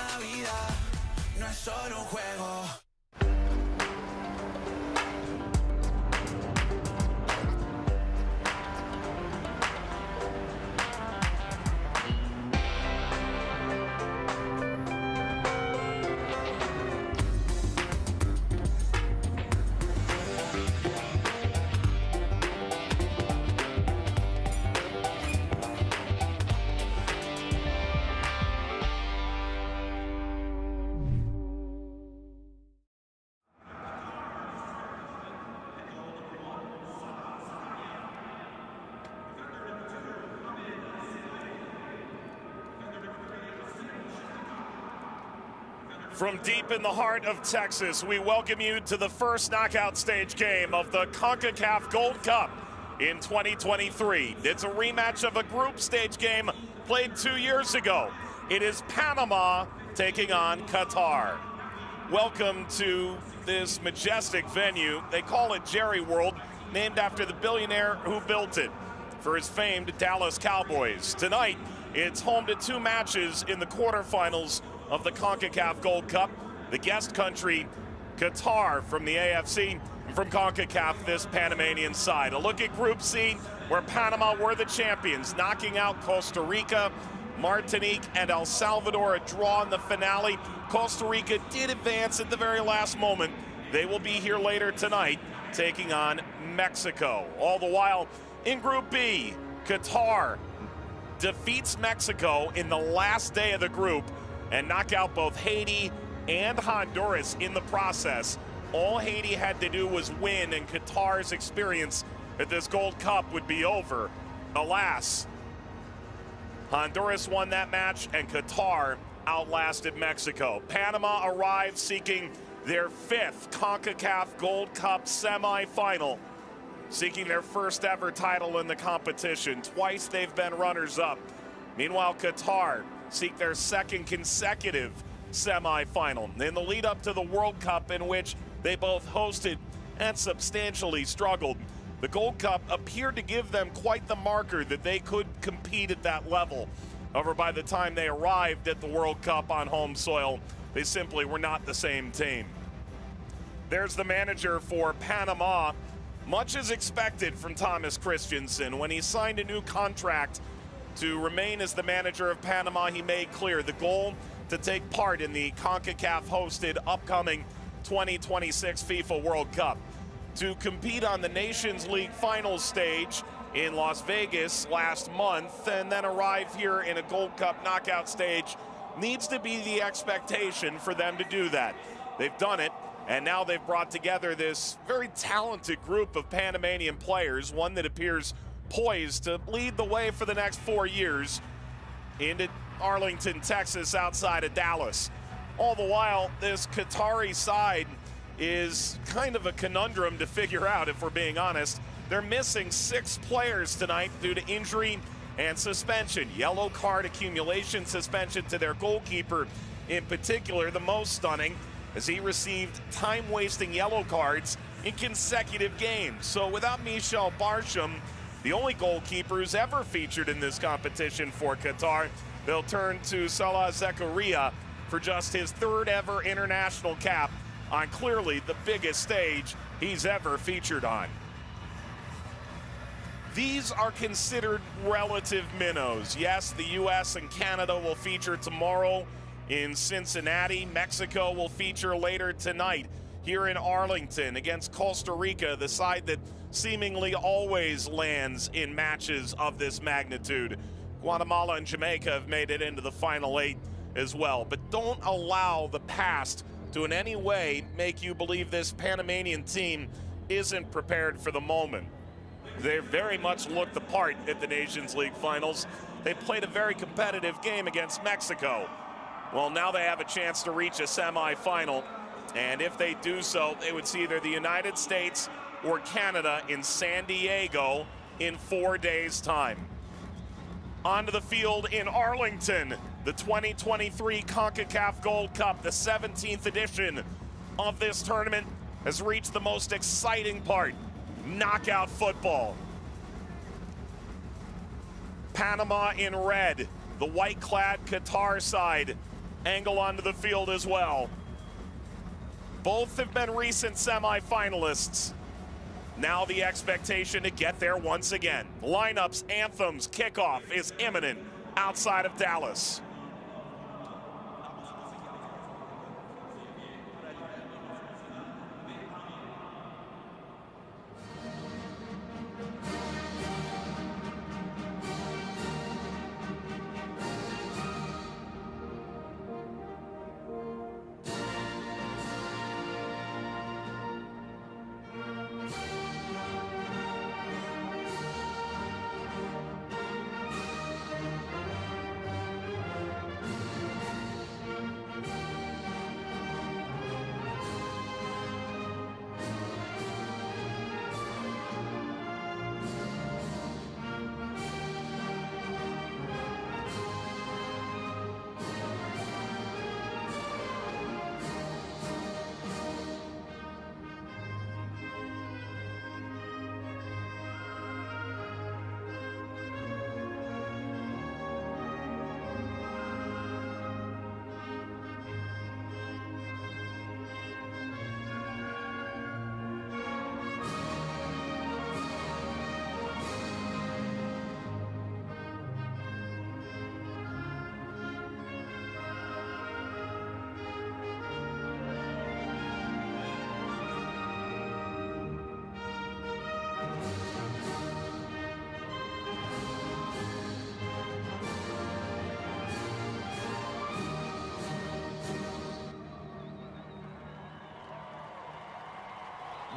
la vida no es solo un juego. From deep in the heart of Texas, we welcome you to the first knockout stage game of the Concacaf Gold Cup in 2023. It's a rematch of a group stage game played 2 years ago. It is Panama taking on Qatar. Welcome to this majestic venue. They call it Jerry World, named after the billionaire who built it for his famed Dallas Cowboys. Tonight, it's home to 2 matches in the quarterfinals of the Concacaf Gold Cup. The guest country, Qatar from the AFC, and from CONCACAF, this Panamanian side. A look at Group C, where Panama were the champions, knocking out Costa Rica, Martinique, and El Salvador, a draw in the finale. Costa Rica did advance at the very last moment. They will be here later tonight, taking on Mexico. All the while, in Group B, Qatar defeats Mexico in the last day of the group and knock out both Haiti and Honduras in the process. All Haiti had to do was win, and Qatar's experience at this Gold Cup would be over. Alas, Honduras won that match, and Qatar outlasted Mexico. Panama arrived seeking their 5th CONCACAF Gold Cup semifinal, seeking their first ever title in the competition. Twice they've been runners-up. Meanwhile, Qatar seek their 2nd consecutive semifinal in the lead up to the World Cup, in which they both hosted and substantially struggled. The Gold Cup appeared to give them quite the marker that they could compete at that level. However, by the time they arrived at the World Cup on home soil, they simply were not the same team. There's the manager for Panama. Much is expected from Thomas Christensen. When he signed a new contract to remain as the manager of Panama, he made clear the goal to take part in the CONCACAF-hosted upcoming 2026 FIFA World Cup. To compete on the Nations League finals stage in Las Vegas last month and then arrive here in a Gold Cup knockout stage needs to be the expectation for them to do that. They've done it, and now they've brought together this very talented group of Panamanian players, one that appears poised to lead the way for the next 4 years into Arlington, Texas, outside of Dallas. All the while, this Qatari side is kind of a conundrum to figure out, if we're being honest. They're missing 6 players tonight due to injury and suspension. Yellow card accumulation, suspension to their goalkeeper in particular, the most stunning, as he received time-wasting yellow cards in consecutive games. So without Michel Barsham, the only goalkeeper who's ever featured in this competition for Qatar, they'll turn to Salah Zakaria for just his 3rd ever international cap on clearly the biggest stage he's ever featured on. These are considered relative minnows. Yes, the U.S. and Canada will feature tomorrow in Cincinnati. Mexico will feature later tonight here in Arlington against Costa Rica, the side that seemingly always lands in matches of this magnitude. Guatemala and Jamaica have made it into the final 8 as well. But don't allow the past to in any way make you believe this Panamanian team isn't prepared for the moment. They very much looked the part at the Nations League finals. They played a very competitive game against Mexico. Well, now they have a chance to reach a semifinal, and if they do so, they would see either the United States or Canada in San Diego in 4 days' time. Onto the field in Arlington, the 2023 CONCACAF Gold Cup, the 17th edition of this tournament, has reached the most exciting part, knockout football. Panama in red, the white-clad Qatar side angle onto the field as well. Both have been recent semifinalists. Now the expectation to get there once again. Lineups, anthems, kickoff is imminent outside of Dallas.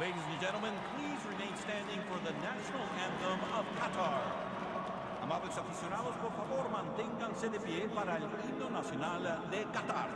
Ladies and gentlemen, please remain standing for the national anthem of Qatar. Amables aficionados, por favor, manténganse de pie para el himno nacional de Qatar.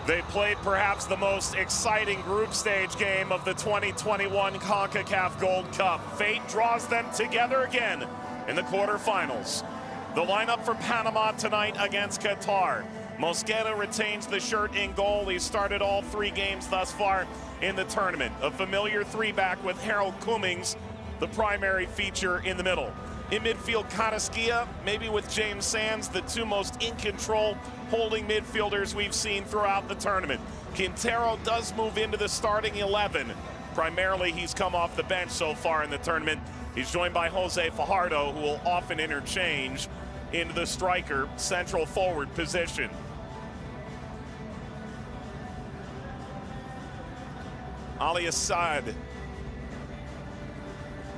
They played perhaps the most exciting group stage game of the 2021 Concacaf Gold Cup. Fate draws them together again in the quarterfinals. The lineup for Panama tonight against Qatar. Mosquera retains the shirt in goal. He started all 3 games thus far in the tournament. A familiar 3-back with Harold Cummings, the primary feature in the middle. In midfield, Carrasquilla, maybe with James Sands, the 2 most in-control holding midfielders we've seen throughout the tournament. Quintero does move into the starting 11. Primarily, he's come off the bench so far in the tournament. He's joined by Jose Fajardo, who will often interchange into the striker central forward position. Ali Assad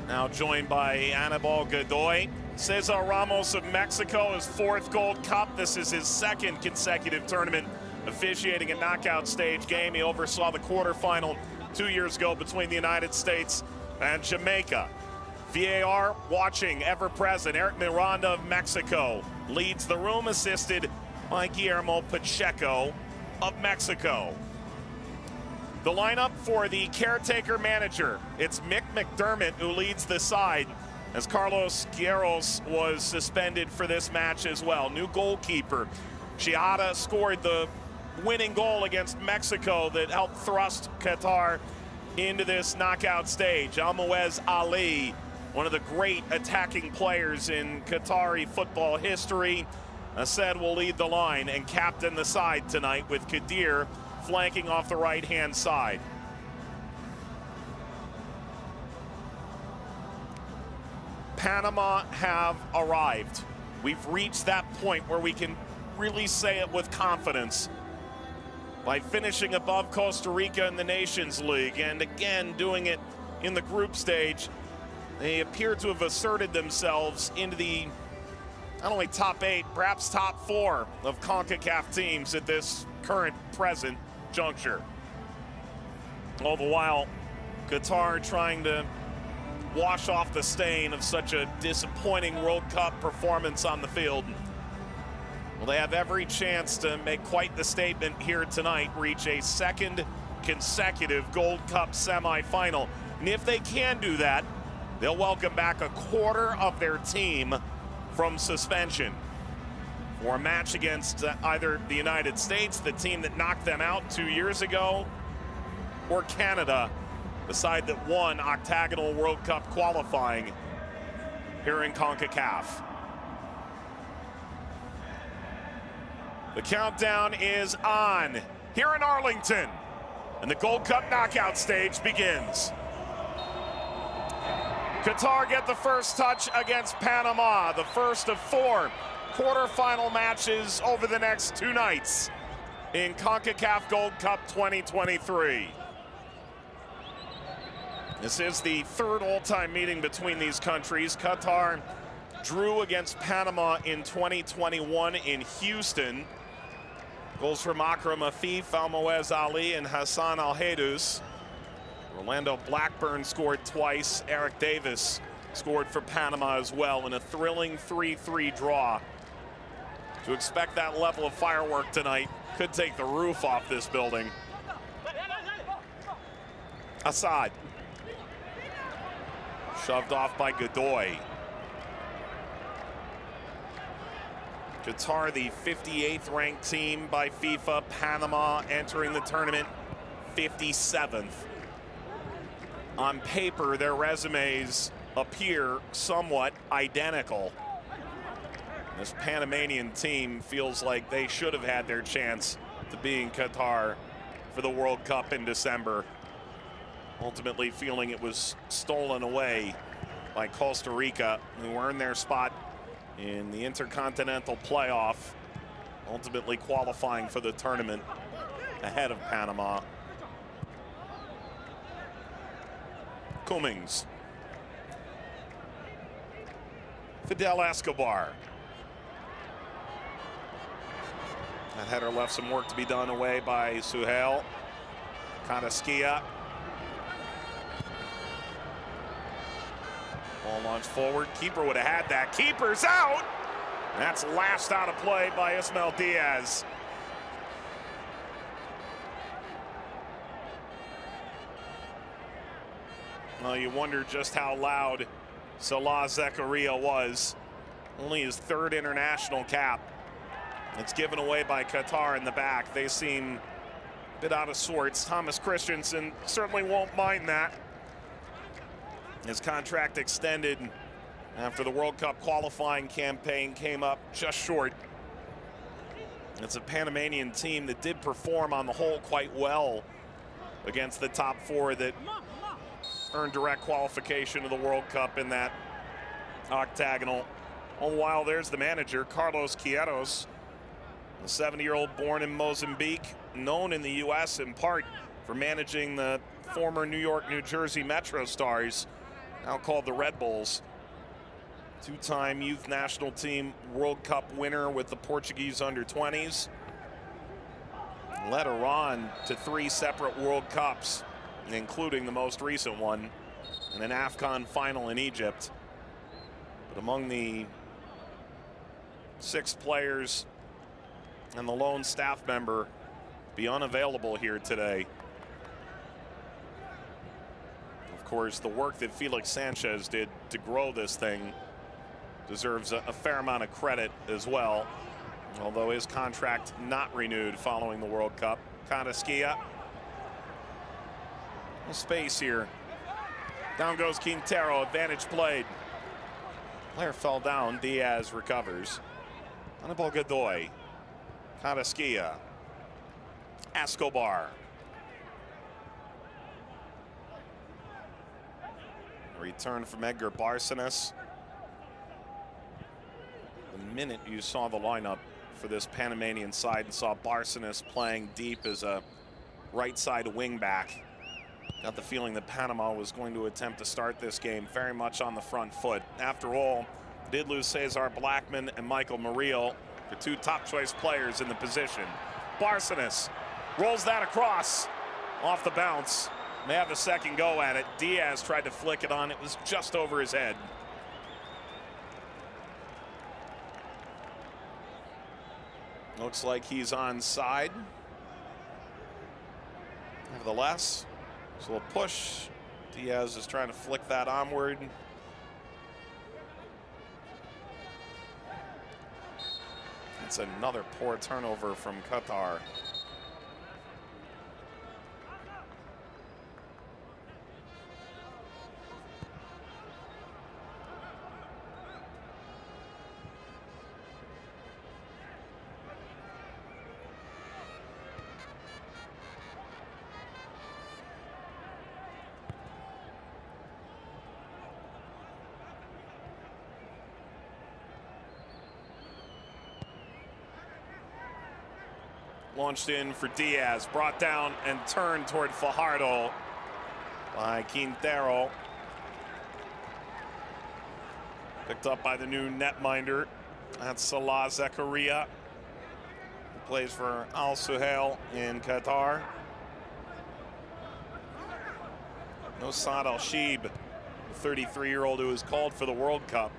now joined by Anibal Godoy. Cesar Ramos of Mexico, his 4th Gold Cup. This is his 2nd consecutive tournament officiating a knockout stage game. He oversaw the quarterfinal 2 years ago between the United States and Jamaica. VAR watching, ever present. Eric Miranda of Mexico leads the room, assisted by Guillermo Pacheco of Mexico. The lineup for the caretaker manager, it's Mick McDermott who leads the side. as Carlos Queiroz was suspended for this match as well. New goalkeeper. Chiada scored the winning goal against Mexico that helped thrust Qatar into this knockout stage. Almoez Ali, one of the great attacking players in Qatari football history, said will lead the line and captain the side tonight, with Kadir flanking off the right-hand side. Panama have arrived. We've reached that point where we can really say it with confidence by finishing above Costa Rica in the Nations League, and again doing it in the group stage. They appear to have asserted themselves into the not only top 8, perhaps top 4 of CONCACAF teams at this present juncture. All the while, Qatar trying to wash off the stain of such a disappointing World Cup performance on the field. Well, they have every chance to make quite the statement here tonight, reach a second consecutive Gold Cup semifinal. And if they can do that, they'll welcome back a quarter of their team from suspension for a match against either the United States, the team that knocked them out 2 years ago, or Canada, the side that won octagonal World Cup qualifying here in CONCACAF. The countdown is on here in Arlington, and the Gold Cup knockout stage begins. Qatar get the first touch against Panama, the first of 4 quarterfinal matches over the next 2 nights in Concacaf Gold Cup 2023. This is the 3rd all-time meeting between these countries. Qatar drew against Panama in 2021 in Houston. Goals from Akram Afif, Almoez Ali, and Hassan Al-Haidous. Orlando Blackburn scored twice. Eric Davis scored for Panama as well in a thrilling 3-3 draw. To expect that level of firework tonight could take the roof off this building. Assad. Shoved off by Godoy. Qatar, the 58th ranked team by FIFA. Panama entering the tournament 57th. On paper, their resumes appear somewhat identical. This Panamanian team feels like they should have had their chance to be in Qatar for the World Cup in December. Ultimately feeling it was stolen away by Costa Rica, who earned their spot in the Intercontinental Playoff, ultimately qualifying for the tournament ahead of Panama. Cummings. Fidel Escobar. That header left some work to be done away by Suhail. Kadaskia. Ball launched forward. Keeper would have had that. Keeper's out. That's lashed out of play by Ismael Diaz. Well, you wonder just how loud Salah Zakaria was. Only his 3rd international cap. It's given away by Qatar in the back. They seem a bit out of sorts. Thomas Christensen certainly won't mind that. His contract extended after the World Cup qualifying campaign came up just short. It's a Panamanian team that did perform on the whole quite well against the top 4 that earned direct qualification to the World Cup in that octagonal. All the while, there's the manager, Carlos Queiroz, a 70-year-old born in Mozambique, known in the U.S. in part for managing the former New York, New Jersey Metro Stars, now called the Red Bulls. 2-time youth national team World Cup winner with the Portuguese under-20s. Led Iran to 3 separate World Cups, including the most recent one, and an AFCON final in Egypt. But among the 6 players and the lone staff member be unavailable here today, of course, the work that Felix Sanchez did to grow this thing deserves a fair amount of credit as well, although his contract not renewed following the World Cup. Carrasquilla. Space here. Down goes Quintero, advantage played. Player fell down, Diaz recovers. Anibal Godoy. Carrasquilla. Escobar. A return from Edgar Barcenas. The minute you saw the lineup for this Panamanian side and saw Barcenas playing deep as a right side wing back, got the feeling that Panama was going to attempt to start this game very much on the front foot. After all, did lose Cesar Blackman and Michael Murillo, the two top choice players in the position. Barcenas rolls that across, off the bounce. May have a second go at it. Diaz tried to flick it on. It was just over his head. Looks like he's onside. Nevertheless, it's a little push. Diaz is trying to flick that onward. That's another poor turnover from Qatar. Launched in for Diaz, brought down and turned toward Fajardo by Quintero. Picked up by the new netminder. That's Salah Zakaria, who plays for Al Suhail in Qatar. No Saad Al-Sheeb, the 33-year-old who was called for the World Cup.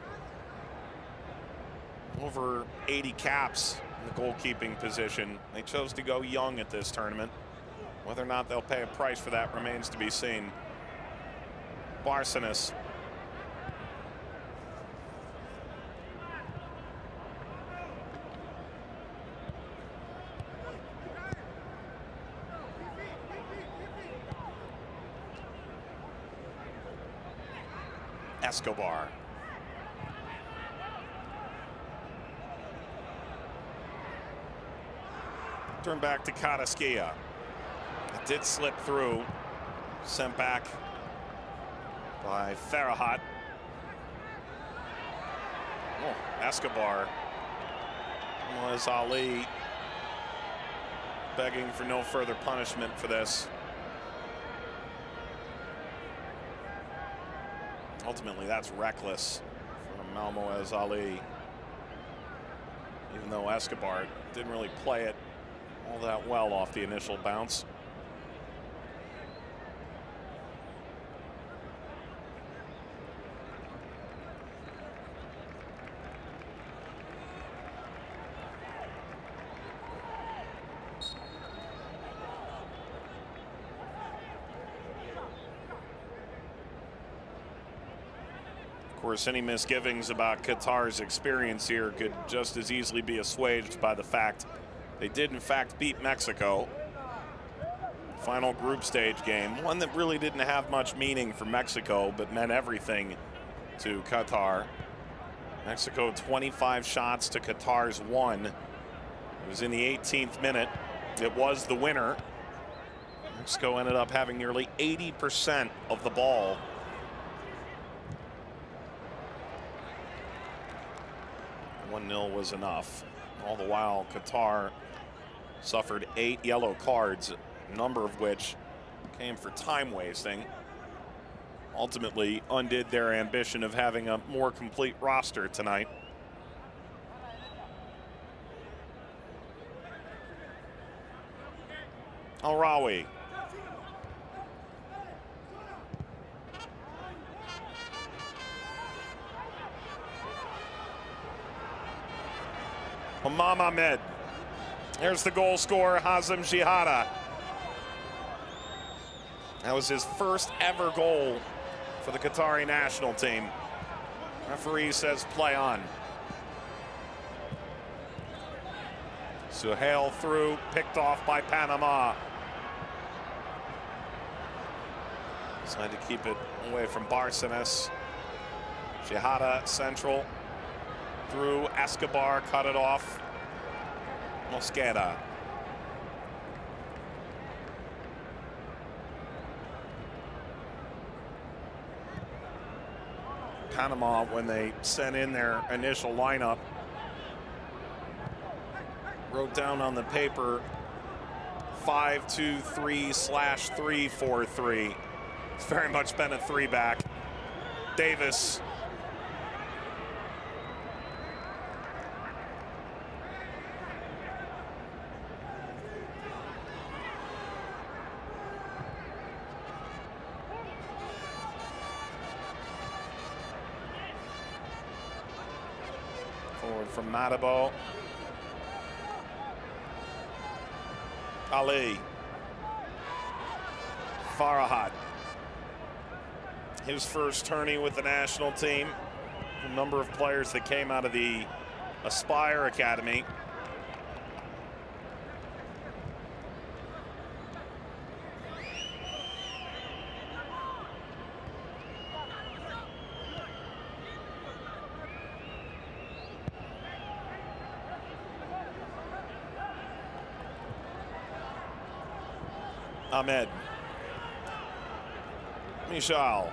Over 80 caps in the goalkeeping position. They chose to go young at this tournament. Whether or not they'll pay a price for that remains to be seen. Barcenas. Escobar. Turn back to Carrasquilla. It did slip through. Sent back by Farrahat. Oh, Escobar. Was Ali begging for no further punishment for this. Ultimately, that's reckless from Malmoez Ali. Even though Escobar didn't really play it all that well off the initial bounce. Of course, any misgivings about Qatar's experience here could just as easily be assuaged by the fact they did in fact beat Mexico. Final group stage game, one that really didn't have much meaning for Mexico, but meant everything to Qatar. Mexico 25 shots to Qatar's 1. It was in the 18th minute. It was the winner. Mexico ended up having nearly 80% of the ball. One-0 was enough. All the while, Qatar suffered 8 yellow cards, a number of which came for time wasting. Ultimately undid their ambition of having a more complete roster tonight. Al-Rawi. Imam Ahmed. There's the goal scorer, Hazem Jihada. That was his first ever goal for the Qatari national team. Referee says play on. Suhail through, picked off by Panama. Decided to keep it away from Barcenas. Shihada central. Through Escobar, cut it off. Mosqueda. Panama, when they sent in their initial lineup, wrote down on the paper 5-2-3/3-4-3. It's very much been a three-back. Davis. Forward from Matabo. Ali. Farahad. His first tourney with the national team. A number of players that came out of the Aspire Academy. Ahmed. Michal.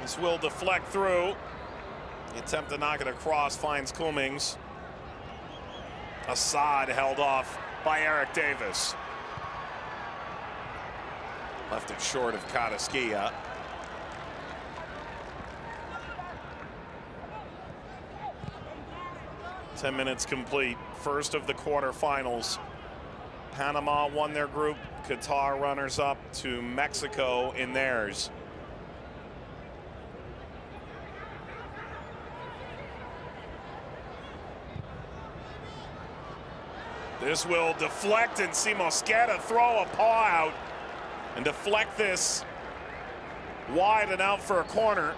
This will deflect through. The attempt to knock it across finds Cummings. Assad held off by Eric Davis. Left it short of Kadaskia. Ten minutes complete. First of the quarterfinals. Panama won their group. Qatar runners up to Mexico in theirs. This will deflect and see Mosqueda throw a paw out and deflect this wide and out for a corner.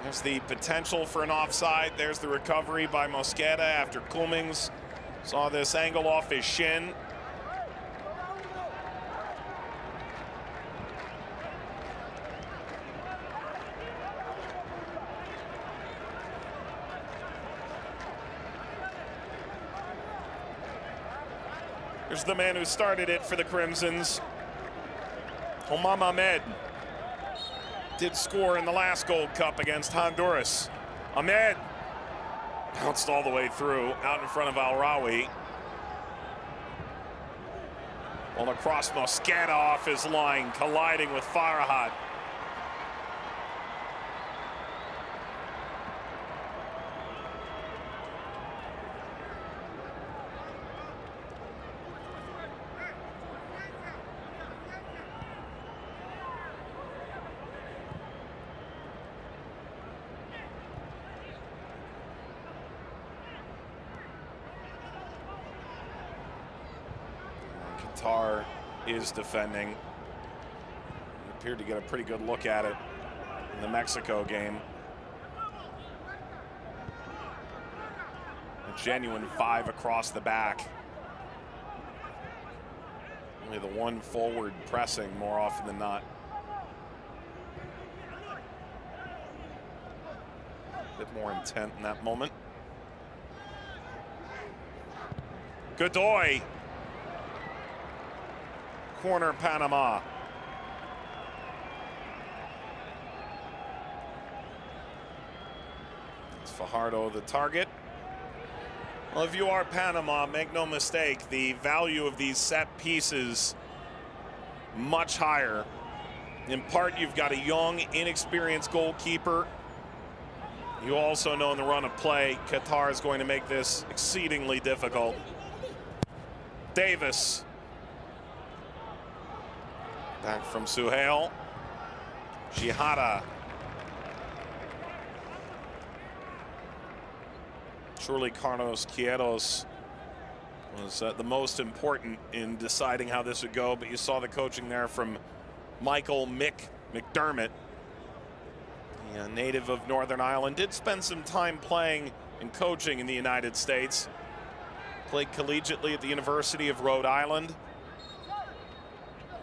There's the potential for an offside. There's the recovery by Mosqueda after Cummings saw this angle off his shin. Here's the man who started it for the Crimsons. Omam Ahmed did score in the last Gold Cup against Honduras. Ahmed bounced all the way through, out in front of Al-Rawi. Well, across Mosqueda off his line, colliding with Farahad. Qatar is defending. Appeared to get a pretty good look at it in the Mexico game. A genuine 5 across the back. Only the one forward pressing more often than not. A bit more intent in that moment. Godoy. Corner Panama. It's Fajardo the target. Well, if you are Panama, make no mistake, the value of these set pieces much higher. In part, you've got a young, inexperienced goalkeeper. You also know in the run of play, Qatar is going to make this exceedingly difficult. Davis. Back from Suhail. Shihada. Surely Carlos Quieros was the most important in deciding how this would go, but you saw the coaching there from Michael McDermott. A native of Northern Ireland, did spend some time playing and coaching in the United States. Played collegiately at the University of Rhode Island.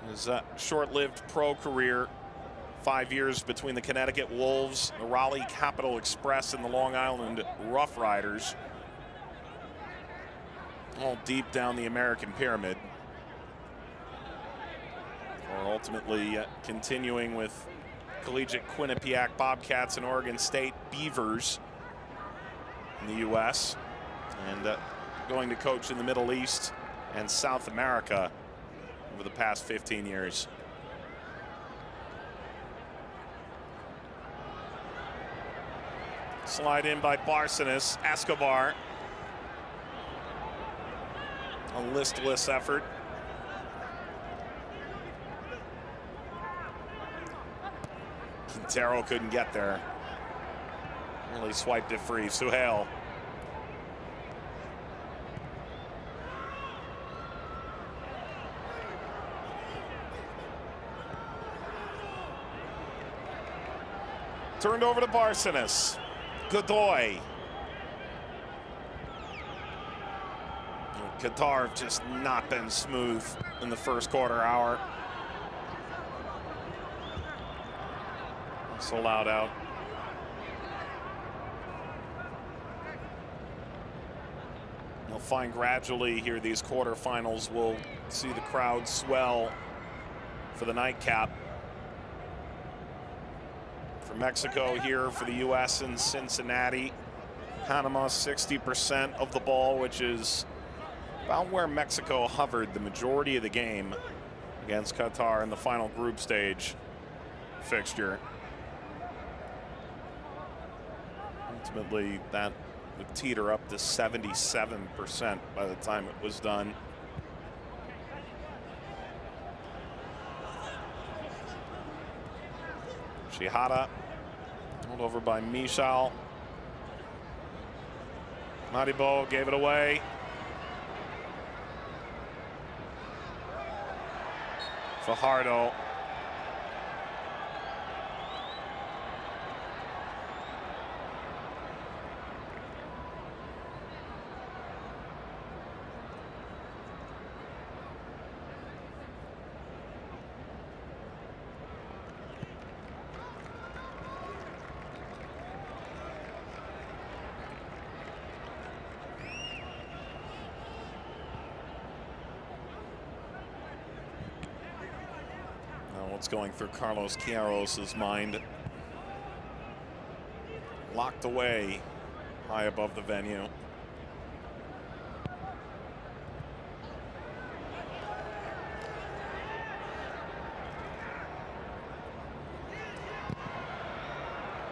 His short-lived pro career, 5 years between the Connecticut Wolves, the Raleigh Capital Express, and the Long Island Rough Riders. All deep down the American pyramid. Or ultimately continuing with collegiate Quinnipiac Bobcats and Oregon State Beavers in the U.S. and going to coach in the Middle East and South America over the past 15 years. Slide in by Barcenas. Escobar. A listless effort. Quintero couldn't get there. Really swiped it free. Suhail. Turned over to Barcenas. Godoy. Qatar have just not been smooth in the first quarter hour. So loud out. We'll find gradually here these quarterfinals will see the crowd swell for the nightcap. For Mexico here, for the U.S. in Cincinnati. Panama 60% of the ball, which is about where Mexico hovered the majority of the game against Qatar in the final group stage fixture. Ultimately, that would teeter up to 77% by the time it was done. Shihada, held over by Michal. Maribo gave it away. Fajardo. What's going through Carlos Quieros's mind? Locked away high above the venue.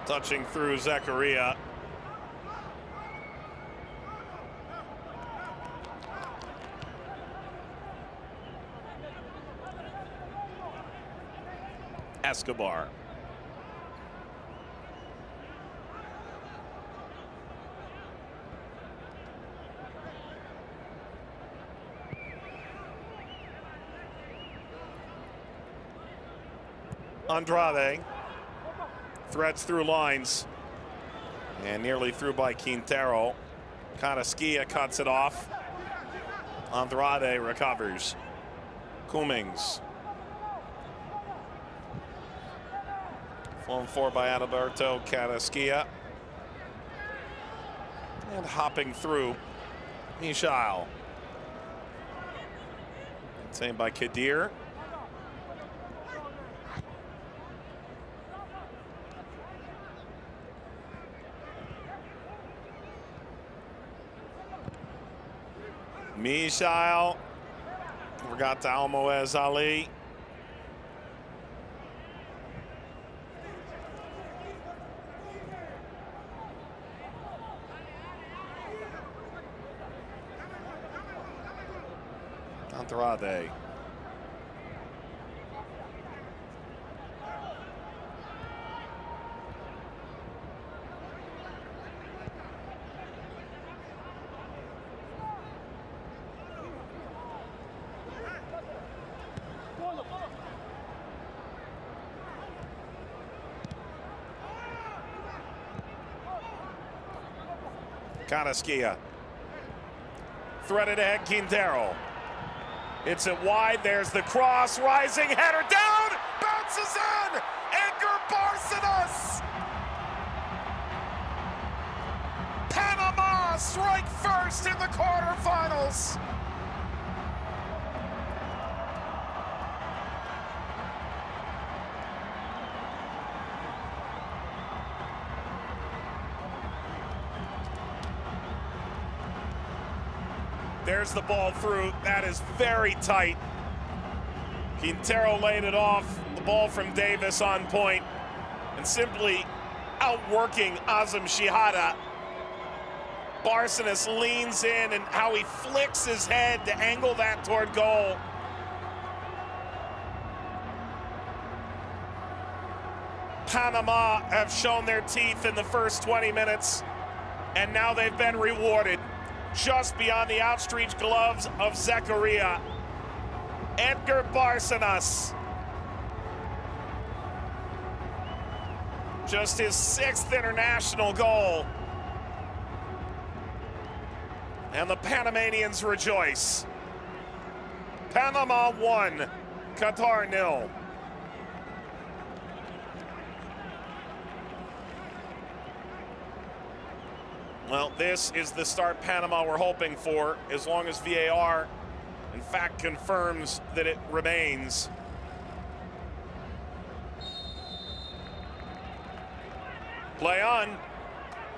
Touching through Zakaria. Escobar. Andrade threads through lines and nearly through by Quintero. Carrasquilla cuts it off. Andrade recovers. Cummings. Flown for by Adalberto Carrasquilla. And hopping through, Michal. Same by Kadir. Michal. Forgot to Almoez Ali. Andrade. Carrasquilla. Threaded ahead, Quintero. It's it wide, there's the cross, rising header down, bounces in, Edgar Barcenas! Panama strike first in the quarterfinals. There's the ball through. That is very tight. Quintero laid it off. The ball from Davis on point. And simply outworking Azam Shihada. Barcenas leans in, and how he flicks his head to angle that toward goal. Panama have shown their teeth in the first 20 minutes, and now they've been rewarded. Just beyond the outstretched gloves of Zakaria, Edgar Barcenas. Just his 6th international goal. And the Panamanians rejoice. Panama 1, Qatar 0. Well, this is the start Panama we're hoping for, as long as VAR, in fact, confirms that it remains. Play on.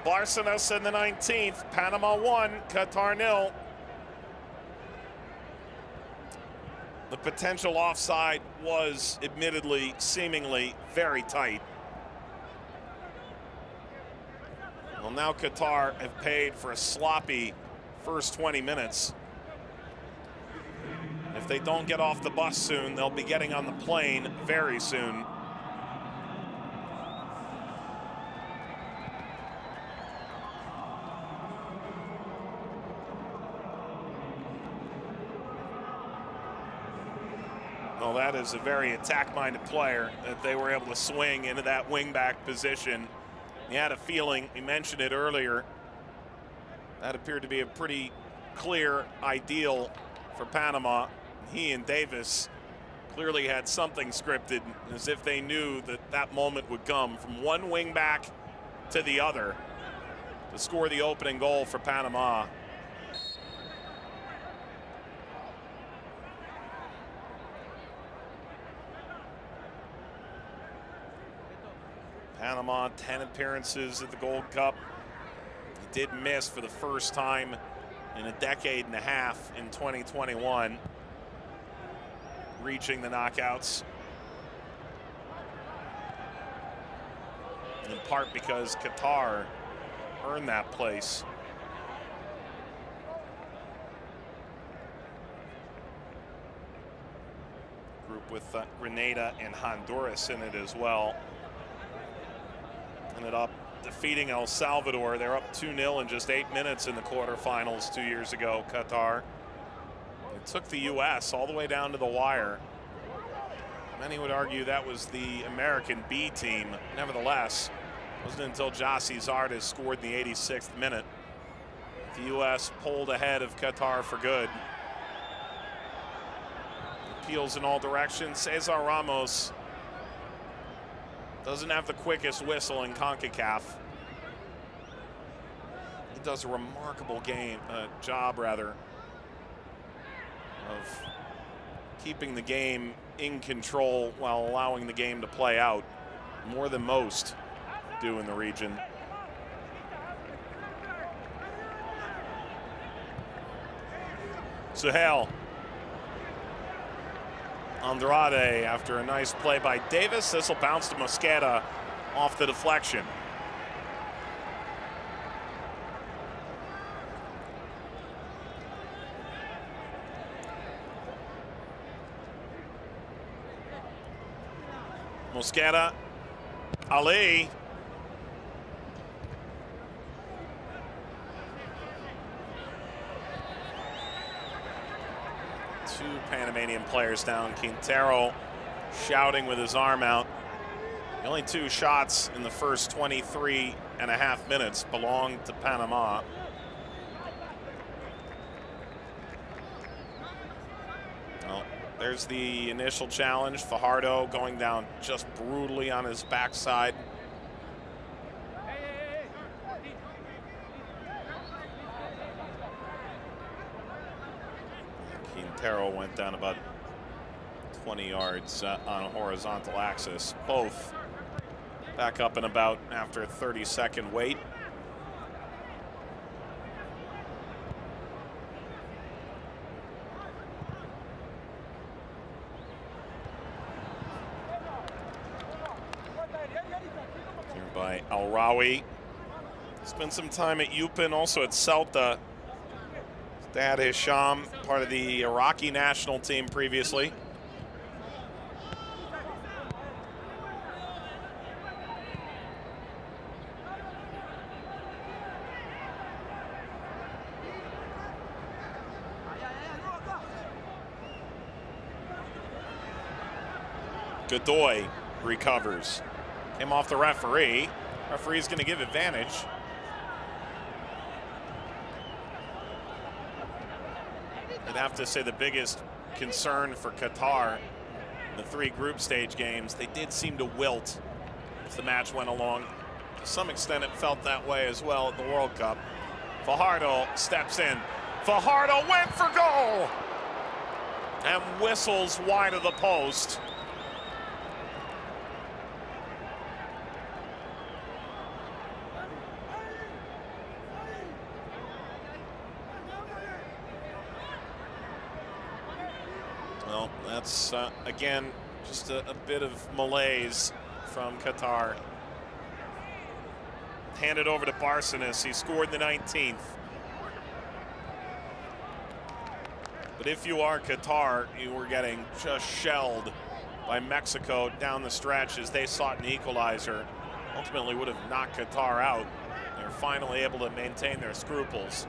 Barcenas in the 19th. Panama 1, Qatar 0. The potential offside was admittedly, seemingly very tight. Well, now Qatar have paid for a sloppy first 20 minutes. If they don't get off the bus soon, they'll be getting on the plane very soon. Well, that is a very attack-minded player that they were able to swing into that wing-back position. He had a feeling, he mentioned it earlier, that appeared to be a pretty clear ideal for Panama. He and Davis clearly had something scripted, as if they knew that that moment would come from one wing back to the other to score the opening goal for Panama. Panama, 10 appearances at the Gold Cup. He did miss for the first time in a decade and a half in 2021, reaching the knockouts. In part because Qatar earned that place. Group with Grenada and Honduras in it as well. Ended up defeating El Salvador. They're up 2-0 in just 8 minutes in the quarterfinals 2 years ago, Qatar. It took the U.S. all the way down to the wire. Many would argue that was the American B team. Nevertheless, it wasn't until Jassi Zardes scored in the 86th minute the U.S. pulled ahead of Qatar for good. Appeals in all directions. Cesar Ramos doesn't have the quickest whistle in Concacaf. He does a remarkable job of keeping the game in control while allowing the game to play out, more than most do in the region. Suhail. Andrade after a nice play by Davis. This will bounce to Mosquera off the deflection. Mosquera, Ali. Two Panamanian players down. Quintero shouting with his arm out. The only 2 shots in the first 23.5 minutes belonged to Panama. There's the initial challenge. Fajardo going down just brutally on his backside. Quintero went down about 20 yards on a horizontal axis. Both back up and about after a 30-second wait. Here by Al-Rawi. Spent some time at Eupen, also at Celta. His dad Hisham, part of the Iraqi national team previously. Godoy recovers. Came off the referee. Referee's going to give advantage. I'd have to say the biggest concern for Qatar in the 3 group stage games, they did seem to wilt as the match went along. To some extent, it felt that way as well at the World Cup. Fajardo steps in. Fajardo went for goal and whistles wide of the post. Well, that's, again, just a bit of malaise from Qatar. Handed over to Barcenas. He scored the 19th. But if you are Qatar, you were getting just shelled by Mexico down the stretch as they sought an equalizer. Ultimately would have knocked Qatar out. They were finally able to maintain their scruples.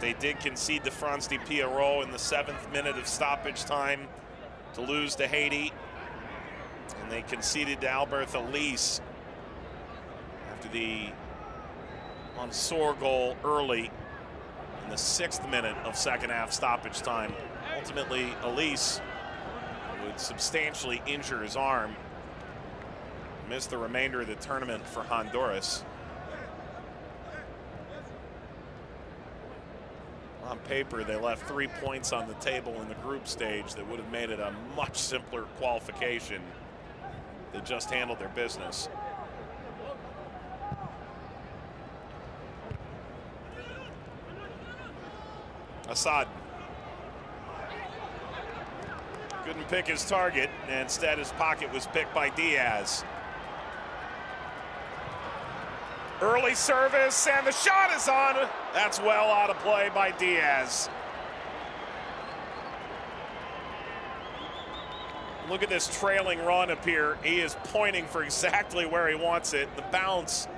They did concede to France de Pierrot in the 7th minute of stoppage time to lose to Haiti. And they conceded to Albert Elise after the Mansour goal early in the 6th minute of second half stoppage time. Ultimately, Elise would substantially injure his arm, miss the remainder of the tournament for Honduras. On paper, they left 3 points on the table in the group stage that would have made it a much simpler qualification. They just handled their business. Assad couldn't pick his target, and instead his pocket was picked by Diaz. Early service, and the shot is on. That's well out of play by Diaz. Look at this trailing run up here. He is pointing for exactly where he wants it. The bounce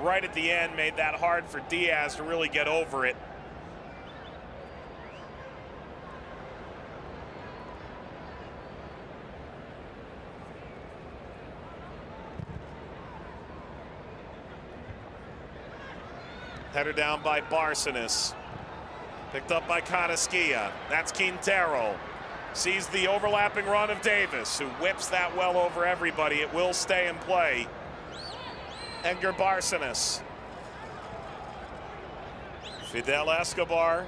right at the end made that hard for Diaz to really get over it. Header down by Barcenas. Picked up by Carrasquilla. That's Quintero. Sees the overlapping run of Davis, who whips that well over everybody. It will stay in play. Edgar Barcenas. Fidel Escobar.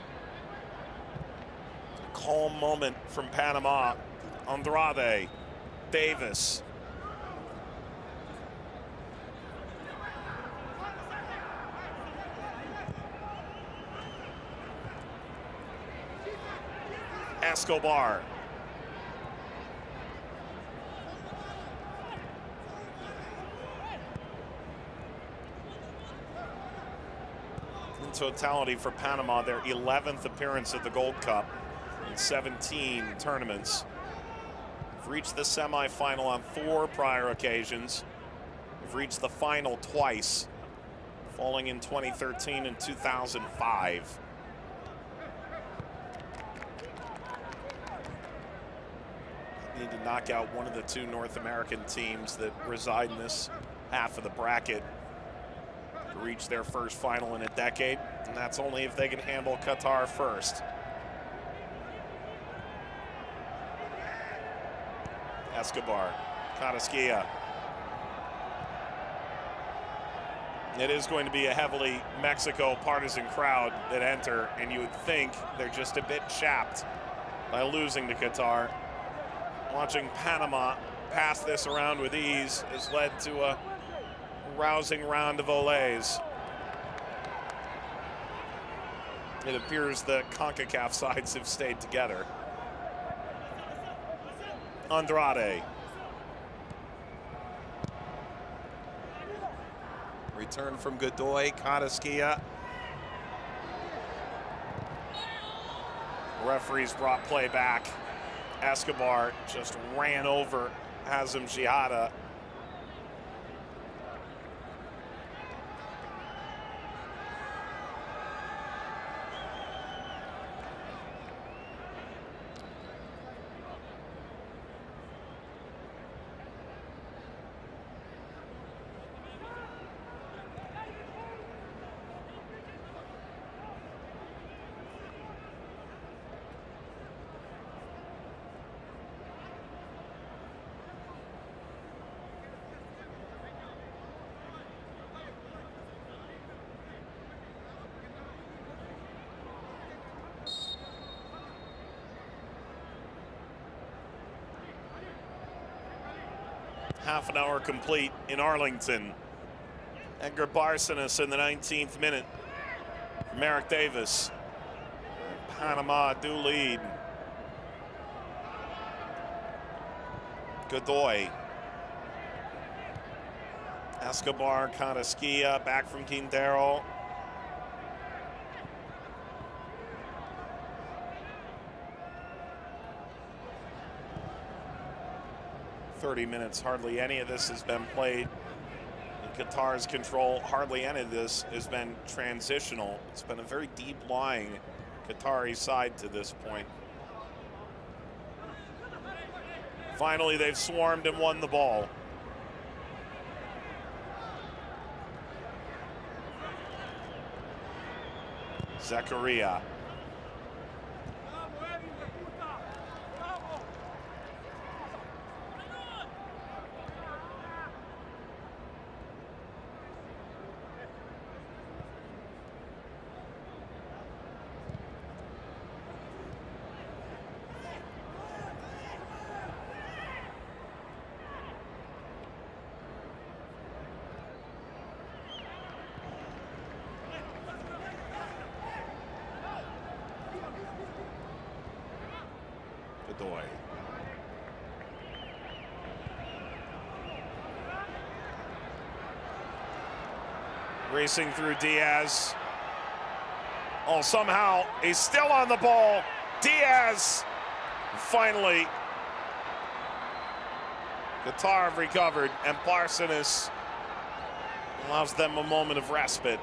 Calm moment from Panama. Andrade. Davis. Escobar. In totality for Panama, their 11th appearance at the Gold Cup in 17 tournaments. We've reached the semifinal on 4 prior occasions. We've reached the final twice, falling in 2013 and 2005. Need to knock out one of the 2 North American teams that reside in this half of the bracket to reach their first final in a decade, and that's only if they can handle Qatar first. Escobar, Carrasquilla. It is going to be a heavily Mexico partisan crowd that enter, and you would think they're just a bit chapped by losing to Qatar. Watching Panama pass this around with ease has led to a rousing round of olays. It appears the Concacaf sides have stayed together. Andrade. Return from Godoy, Carrasquilla. Referees brought play back. Escobar just ran over Hazem Jihada. Half an hour complete in Arlington. Edgar Barcenas in the 19th minute. Merrick Davis. Panama do lead. Godoy. Escobar, Carrasquilla, back from Quintero. Minutes, hardly any of this has been played in Qatar's control. Hardly any of this has been transitional. It's been a very deep lying Qatari side to this point. Finally, they've swarmed and won the ball. Zakaria. Godoy. Racing through Diaz. Oh, somehow he's still on the ball. Diaz, finally. Qatar have recovered, and Barcenas allows them a moment of respite.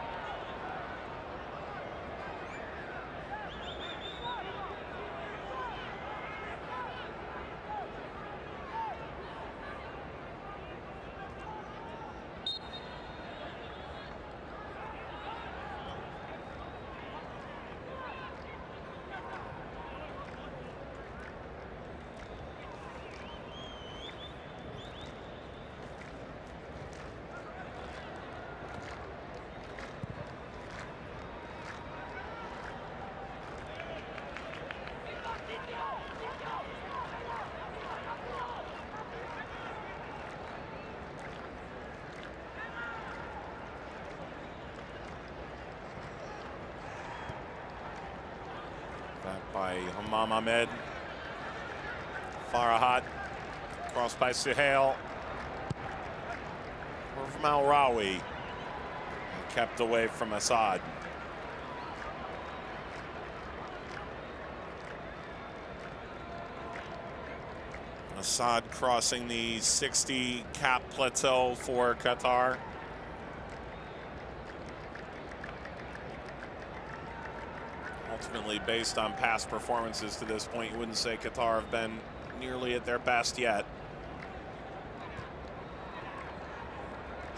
Back by Hammam Ahmed. Farahat. Crossed by Suhail. From Al-Rawi. Kept away from Assad. Assad crossing the 60 cap plateau for Qatar. Ultimately, based on past performances to this point, you wouldn't say Qatar have been nearly at their best yet.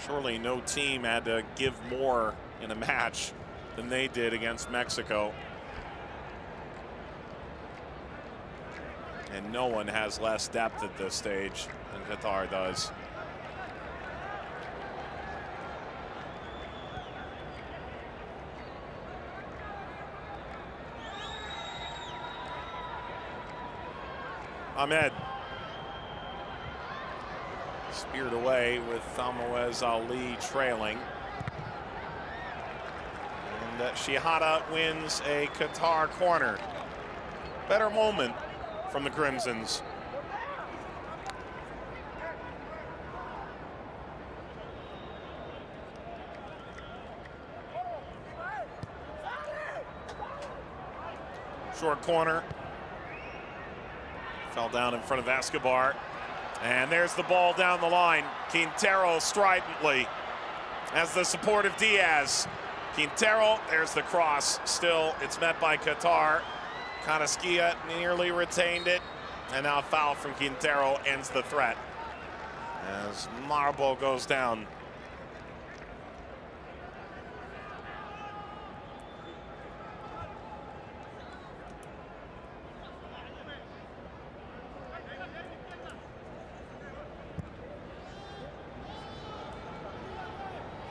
Surely no team had to give more in a match than they did against Mexico. And no one has less depth at this stage than Qatar does. Ahmed. Speared away with Ismael Ali trailing. And Shihada wins a Qatar corner. Better moment from the Crimsons. Short corner. Fell down in front of Escobar. And there's the ball down the line. Quintero stridently as the support of Diaz. Quintero, there's the cross. Still, it's met by Qatar. Kanaskia nearly retained it. And now a foul from Quintero ends the threat as Marbo goes down.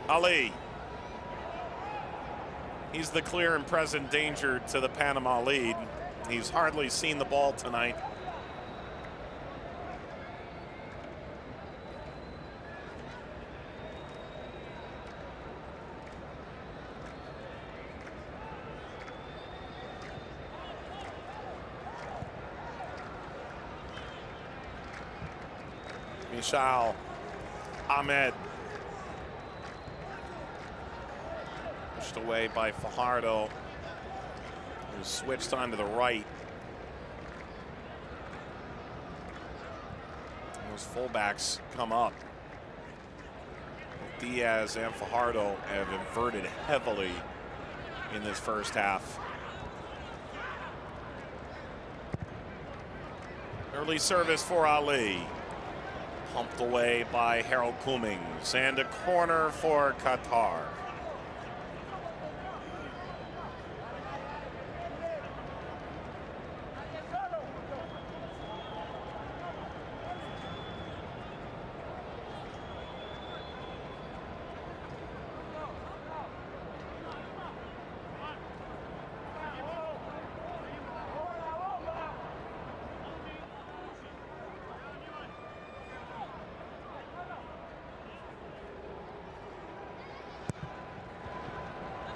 Ali. He's the clear and present danger to the Panama lead. He's hardly seen the ball tonight. Ismael Ahmed. Pushed away by Fajardo, who switched onto the right. Those fullbacks come up. Diaz and Fajardo have inverted heavily in this first half. Early service for Ali. Pumped away by Harold Cummings, and a corner for Qatar.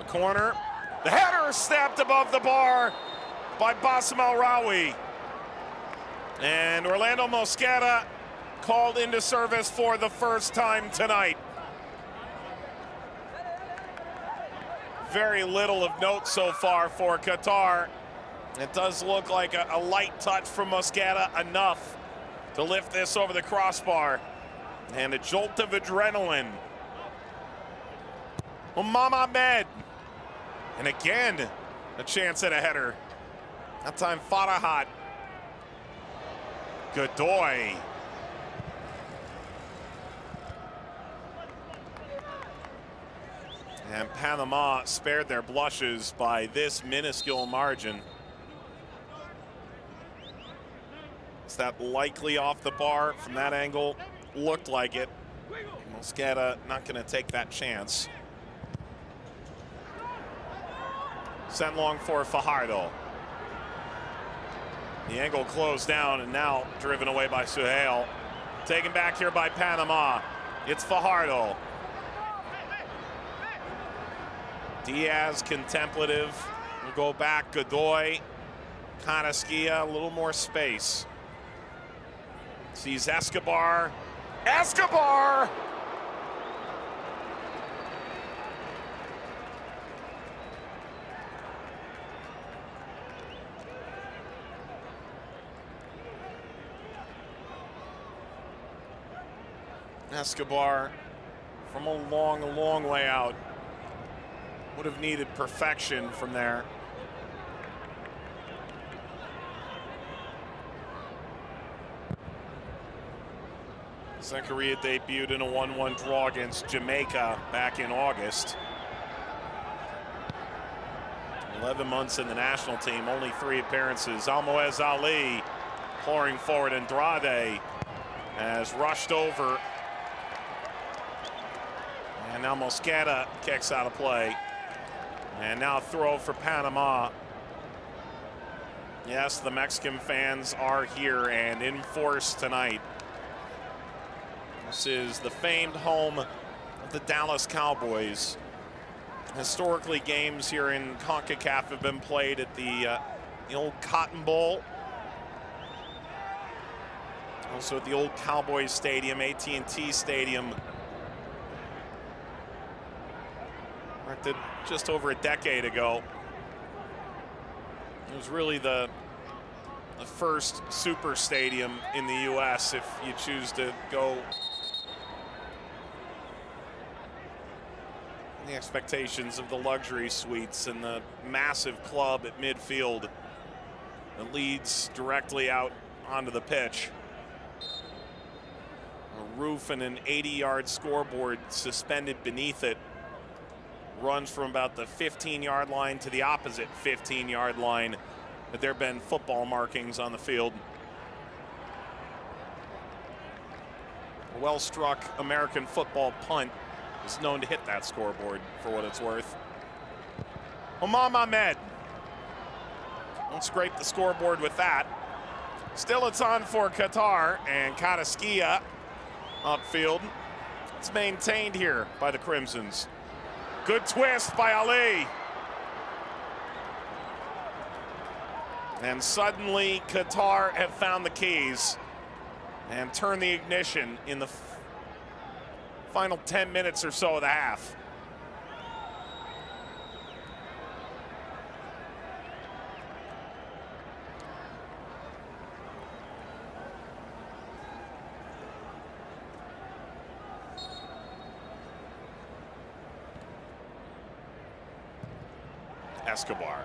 Corner. The header snapped above the bar by Bassem El Rawi. And Orlando Mosquera called into service for the first time tonight. Very little of note so far for Qatar. It does look like a light touch from Mosquera, enough to lift this over the crossbar. And a jolt of adrenaline. Ahmed. And again, a chance at a header. That time Farahat. Godoy. And Panama spared their blushes by this minuscule margin. Is that likely off the bar from that angle? Looked like it. Mosquera not going to take that chance. Sent long for Fajardo. The angle closed down and now driven away by Suhail. Taken back here by Panama. It's Fajardo. Diaz contemplative. We'll go back. Godoy. Kanaskia, a little more space. Sees Escobar. Escobar! Escobar from a long way out. Would have needed perfection from there. Zakaria debuted in a 1-1 draw against Jamaica back in August. 11 months in the national team, only 3 appearances. Ismael Ali pouring forward. Andrade has rushed over. And now Mosqueda kicks out of play. And now a throw for Panama. Yes, the Mexican fans are here and in force tonight. This is the famed home of the Dallas Cowboys. Historically, games here in CONCACAF have been played at the old Cotton Bowl. Also at the old Cowboys Stadium, AT&T Stadium. Erected just over a decade ago. It was really the first super stadium in the U.S. if you choose to go. The expectations of the luxury suites and the massive club at midfield that leads directly out onto the pitch. A roof and an 80-yard scoreboard suspended beneath it. Runs from about the 15-yard line to the opposite 15-yard line. But there have been football markings on the field. A well-struck American football punt is known to hit that scoreboard, for what it's worth. Omar Ahmed won't scrape the scoreboard with that. Still, it's on for Qatar, and Kadaskia upfield. It's maintained here by the Crimsons. Good twist by Ali. And suddenly, Qatar have found the keys and turned the ignition in the final 10 minutes or so of the half. Escobar.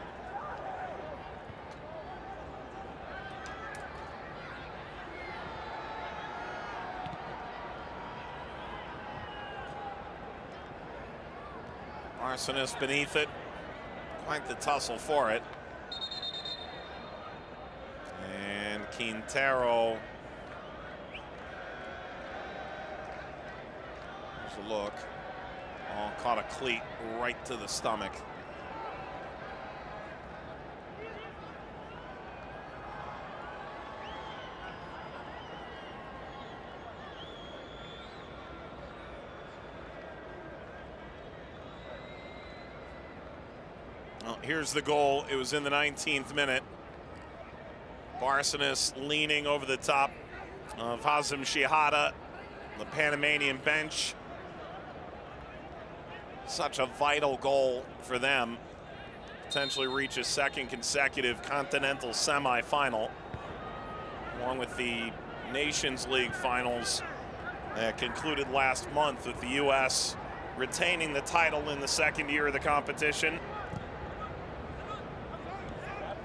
Arsenis beneath it. Quite the tussle for it. And Quintero. There's a look. Oh, caught a cleat right to the stomach. Here's the goal. It was in the 19th minute. Barcenas leaning over the top of Hazem Shihada, the Panamanian bench. Such a vital goal for them. Potentially reach a second consecutive continental semifinal, along with the Nations League finals that concluded last month with the U.S. retaining the title in the second year of the competition.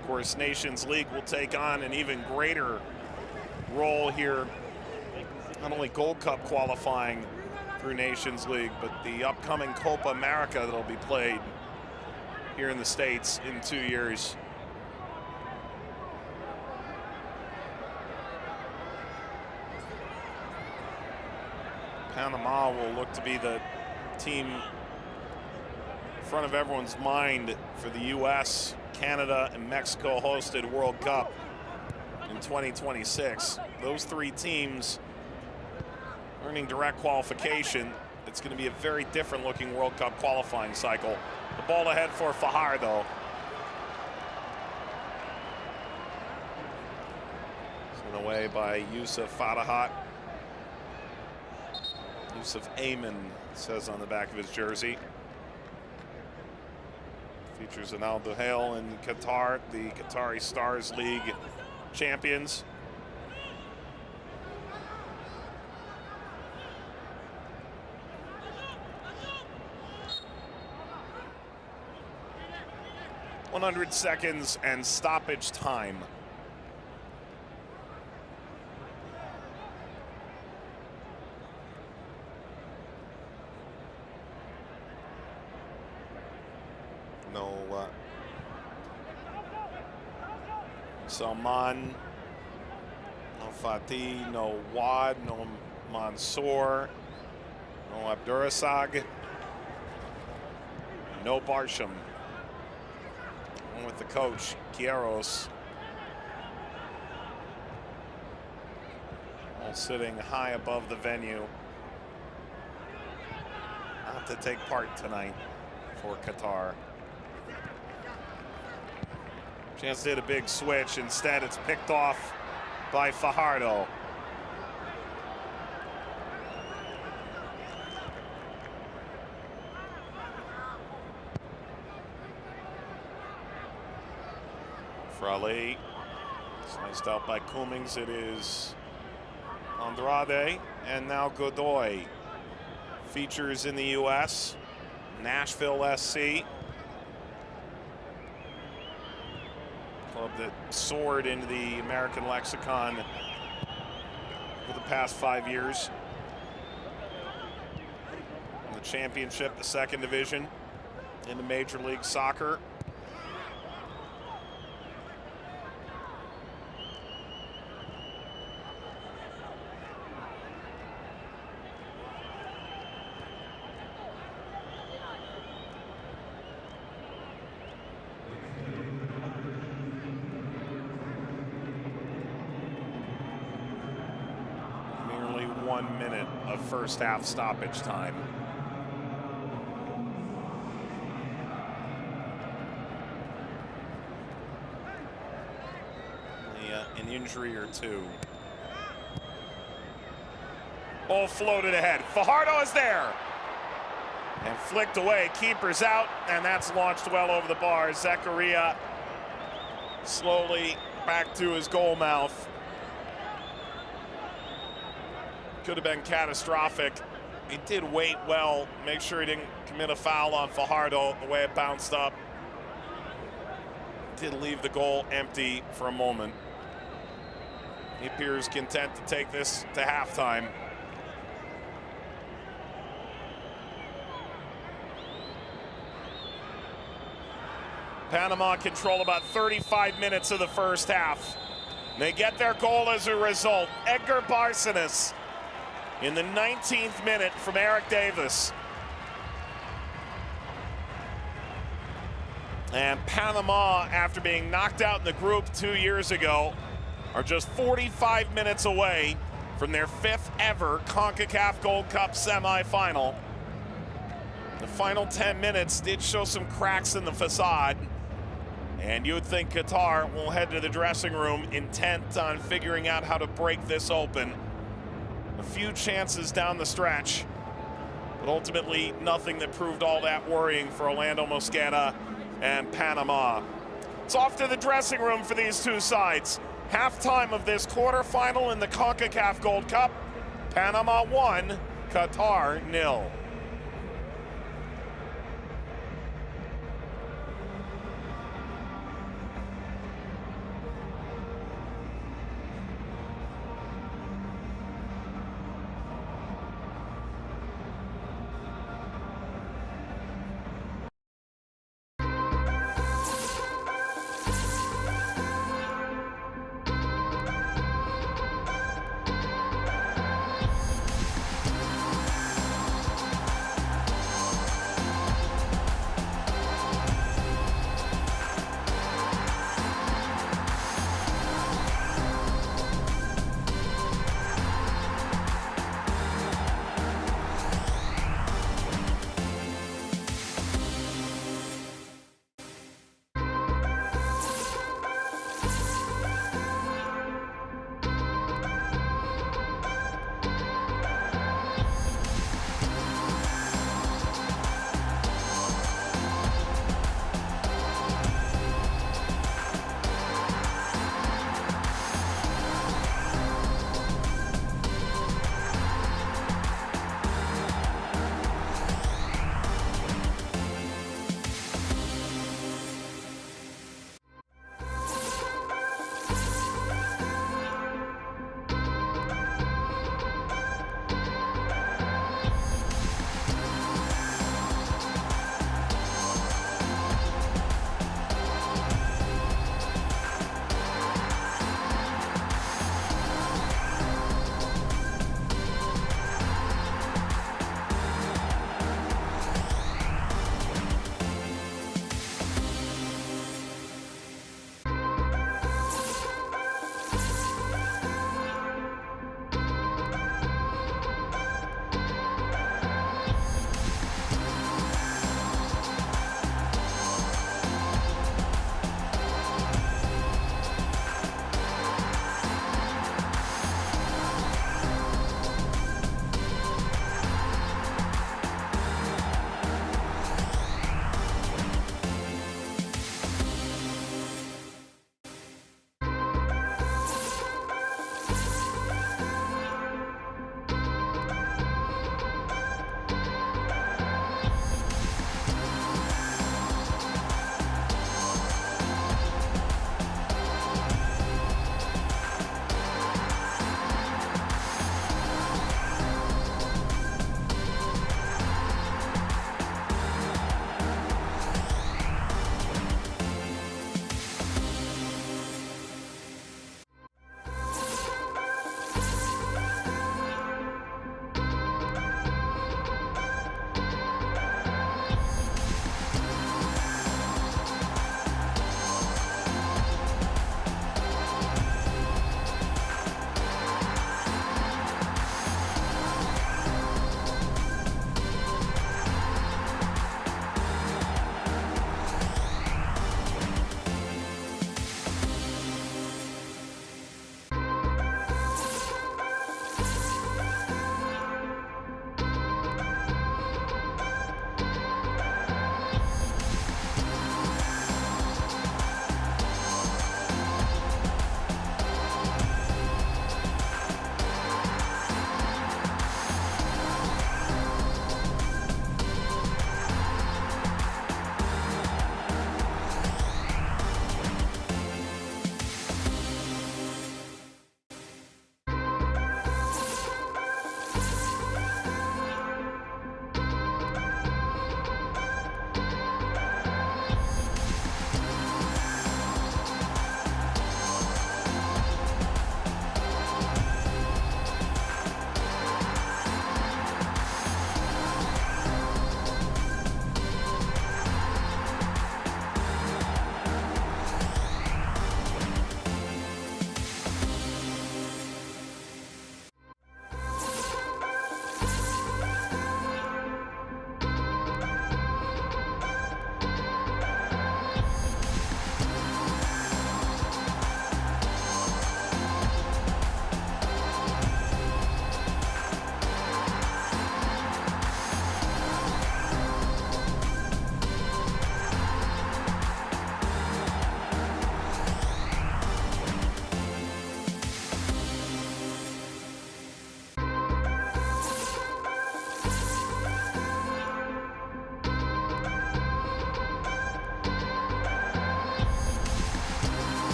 Of course, Nations League will take on an even greater role here. Not only Gold Cup qualifying through Nations League, but the upcoming Copa America that'll be played here in the States in 2 years. Panama will look to be the team in front of everyone's mind for the U.S., Canada, and Mexico hosted World Cup in 2026. Those three teams earning direct qualification. It's going to be a very different looking World Cup qualifying cycle. The ball ahead for Fajardo. Sent away by Yusuf Fatahat. Yusuf Ayman, says on the back of his jersey. Features an Al Duhail in Qatar, the Qatari Stars League champions. .100 seconds and stoppage time. Salman No Fatih, no Wad, no Mansour, no Abdurasag, no Barsham. One with the coach, Quiros. All sitting high above the venue. Not to take part tonight for Qatar. Chance did a big switch. Instead, it's picked off by Fajardo. Frale, sliced out by Cummings. It is Andrade, and now Godoy. Features in the U.S., Nashville SC. Club that soared into the American lexicon for the past 5 years. In the championship, the second division into Major League Soccer. Nearly 1 minute of first half stoppage time. An injury or two. Ball floated ahead. Fajardo is there. And flicked away. Keeper's out, and that's launched well over the bar. Zakaria slowly back to his goal mouth. Could have been catastrophic. He did wait well, make sure he didn't commit a foul on Fajardo the way it bounced up. Did leave the goal empty for a moment. He appears content to take this to halftime. Panama control about 35 minutes of the first half. They get their goal as a result. Edgar Barcenas in the 19th minute from Eric Davis. And Panama, after being knocked out in the group 2 years ago, are just 45 minutes away from their 5th ever Concacaf Gold Cup semifinal. The final 10 minutes did show some cracks in the facade, and you would think Qatar will head to the dressing room intent on figuring out how to break this open. A few chances down the stretch, but ultimately nothing that proved all that worrying for Orlando Mosquera and Panama. It's off to the dressing room for these two sides. Halftime of this quarterfinal in the Concacaf Gold Cup. Panama 1, Qatar 0.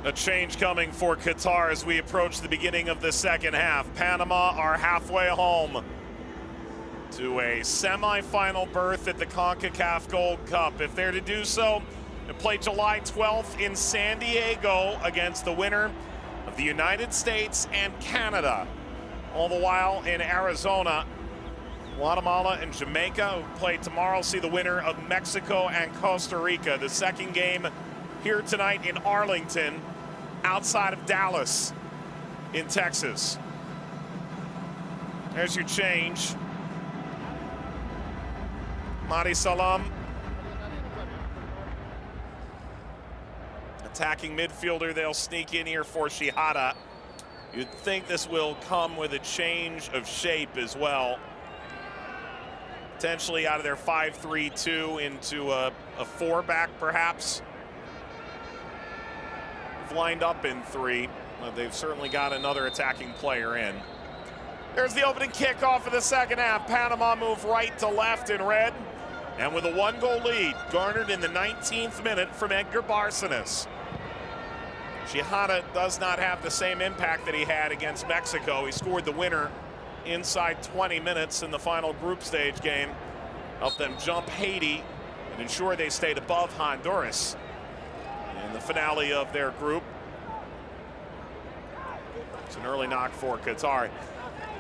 A change coming for Qatar as we approach the beginning of the second half. Panama are halfway home to a semifinal berth at the Concacaf Gold Cup. If they're to do so, they play July 12th in San Diego against the winner of the United States and Canada. All the while in Arizona, Guatemala and Jamaica, who play tomorrow, see the winner of Mexico and Costa Rica. The second game here tonight in Arlington, outside of Dallas in Texas. There's your change. Madi Salam, attacking midfielder. They'll sneak in here for Shihada. You'd think this will come with a change of shape as well. Potentially out of their 5-3-2 into a 4-back perhaps. Lined up in 3. They've certainly got another attacking player in. There's the opening kickoff of the second half. Panama move right to left in red. And with a 1-goal lead garnered in the 19th minute from Edgar Barcenas. Shihada does not have the same impact that he had against Mexico. He scored the winner inside 20 minutes in the final group stage game. Helped them jump Haiti and ensure they stayed above Honduras in the finale of their group. It's an early knock for Qatar.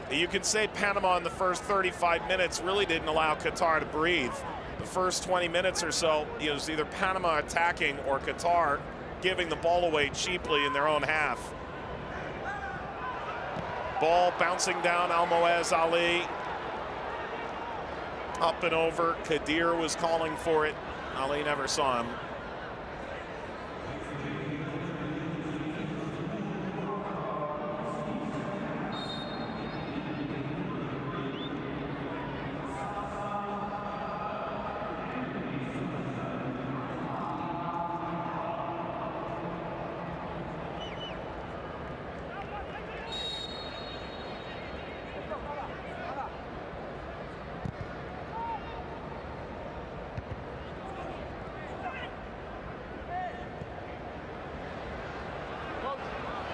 You can say Panama in the first 35 minutes really didn't allow Qatar to breathe. The first 20 minutes or so, it was either Panama attacking or Qatar giving the ball away cheaply in their own half. Ball bouncing down Almoez Ali. Up and over. Kadir was calling for it. Ali never saw him.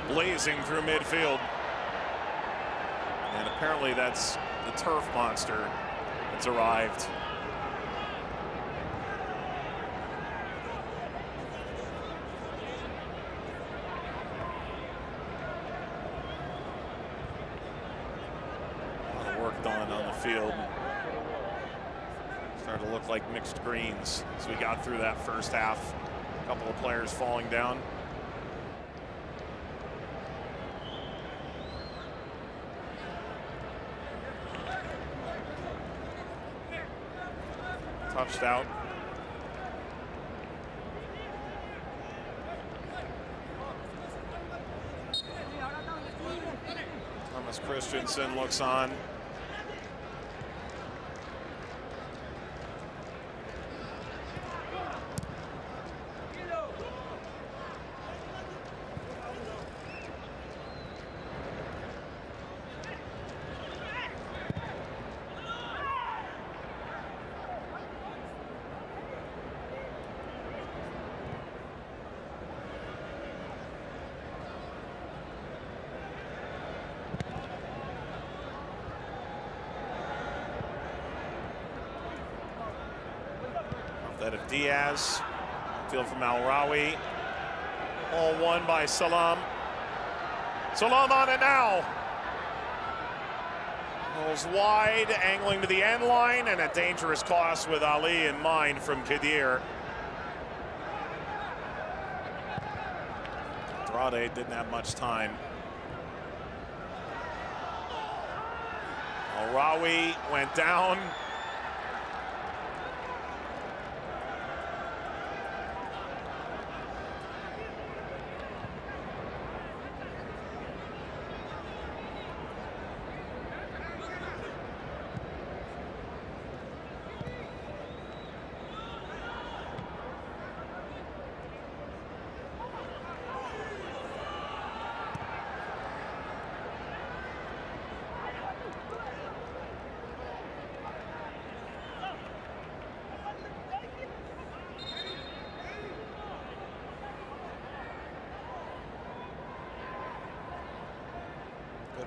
Blazing through midfield. And apparently that's the turf monster that's arrived. A lot of work done on the field. Started to look like mixed greens as we got through that first half. A couple of players falling down. Touched out. Thomas Christensen looks on. That of Diaz, field from Al-Rawi, all won by Salam. Salam on it now. Goes wide, angling to the end line, and a dangerous cross with Ali in mind from Kadir. Andrade didn't have much time. Al-Rawi went down.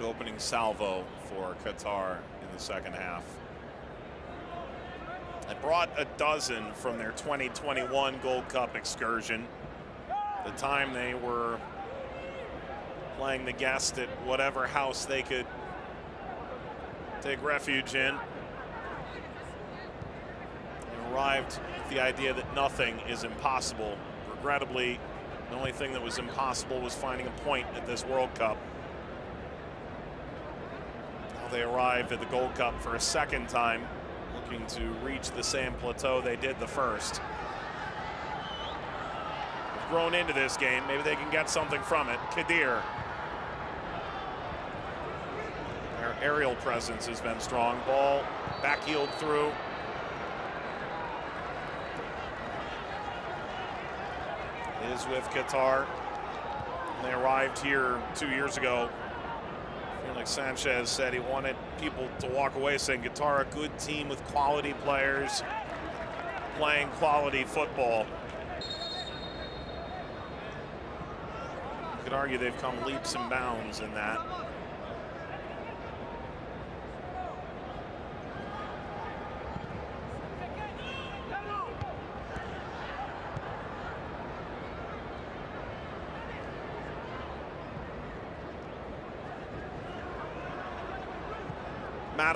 Good opening salvo for Qatar in the second half. They brought a dozen from their 2021 Gold Cup excursion. The time they were playing the guest at whatever house they could take refuge in. They arrived with the idea that nothing is impossible. Regrettably, the only thing that was impossible was finding a point at this World Cup. Now they arrive at the Gold Cup for a second time, looking to reach the same plateau they did the first. They've grown into this game. Maybe they can get something from it. Qatar. Their aerial presence has been strong. Ball back-heeled through. It is with Qatar. They arrived here 2 years ago. Felix Sanchez said he wanted people to walk away saying Qatar, a good team with quality players playing quality football. You could argue they've come leaps and bounds in that.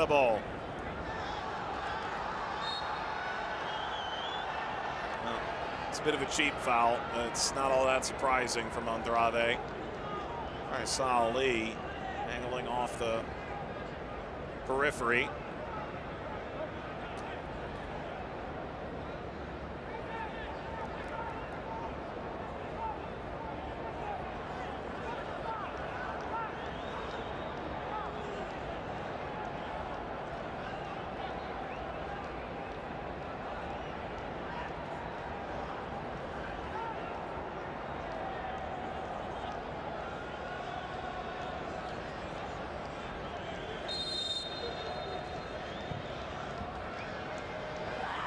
Ball. Well, it's a bit of a cheap foul. It's not all that surprising from Andrade. All right, Ali angling off the periphery.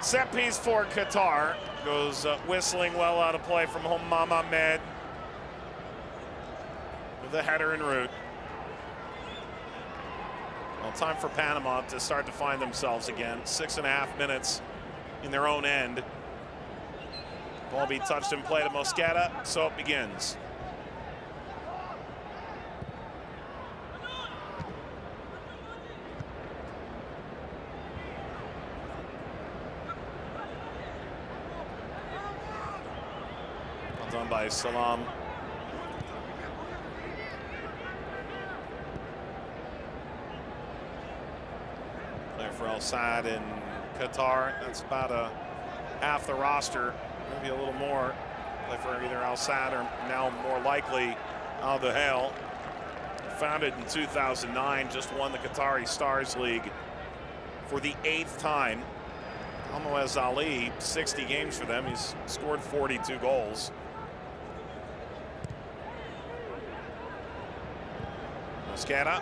Set piece for Qatar. Goes whistling well out of play from Hammam Ahmed with a header en route. Well, time for Panama to start to find themselves again. 6.5 minutes in their own end. Ball be touched and played to Mosquera, so it begins. Done by Salam. Play for Al Sadd in Qatar. That's about half the roster, maybe a little more. Play for either Al Sadd or now more likely Al Duhail. Founded in 2009, just won the Qatari Stars League for the 8th time. Almoez Ali, 60 games for them. He's scored 42 goals. Mosquera.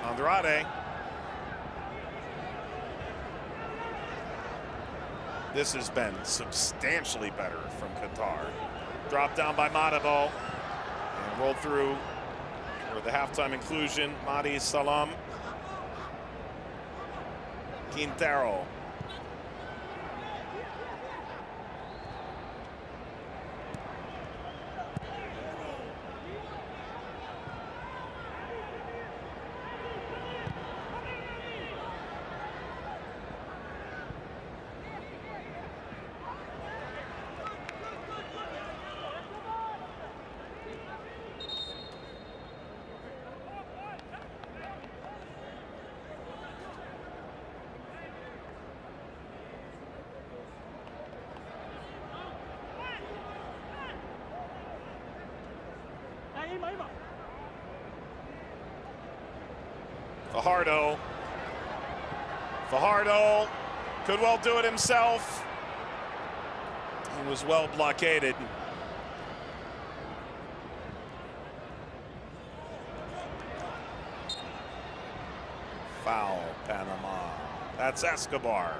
Andrade. This has been substantially better from Qatar. Dropped down by Madabo and rolled through for the halftime inclusion. Mahdi Salam. Quintero. Fajardo could well do it himself. He was well blockaded. Foul, Panama. That's Escobar.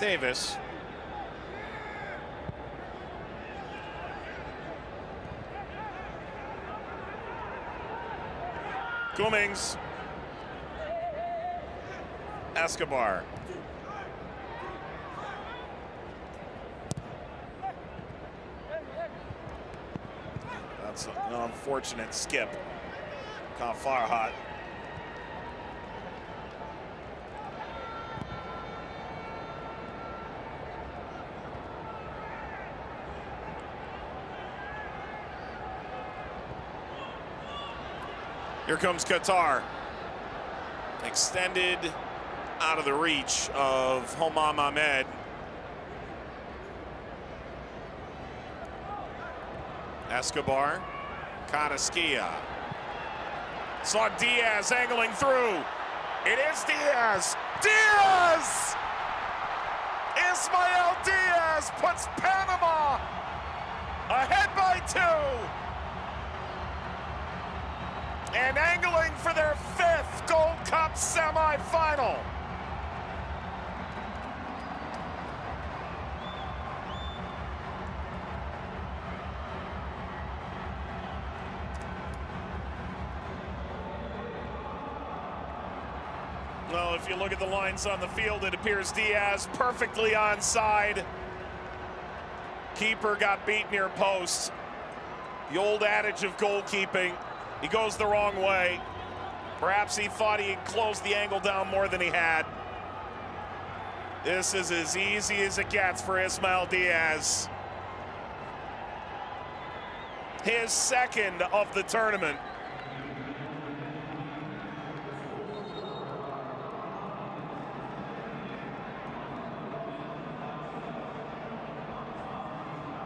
Davis. Cummings. Escobar. That's an unfortunate skip. Caught far hot. Here comes Qatar. Extended out of the reach of Homam Ahmed. Escobar. Carrasquilla. Saw Diaz angling through. It is Diaz. Diaz! Ismael Diaz puts Panama ahead by 2. And angling for their 5th Gold Cup semifinal. Well, if you look at the lines on the field, it appears Diaz perfectly onside. Keeper got beat near post. The old adage of goalkeeping. He goes the wrong way. Perhaps he thought he had closed the angle down more than he had. This is as easy as it gets for Ismael Diaz. His 2nd of the tournament.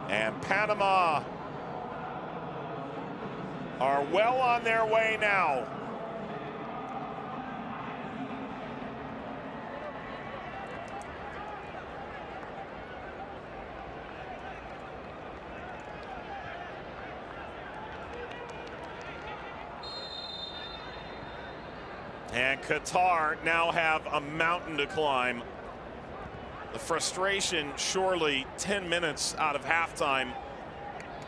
And Panama are well on their way now. And Qatar now have a mountain to climb. The frustration, surely 10 minutes out of halftime,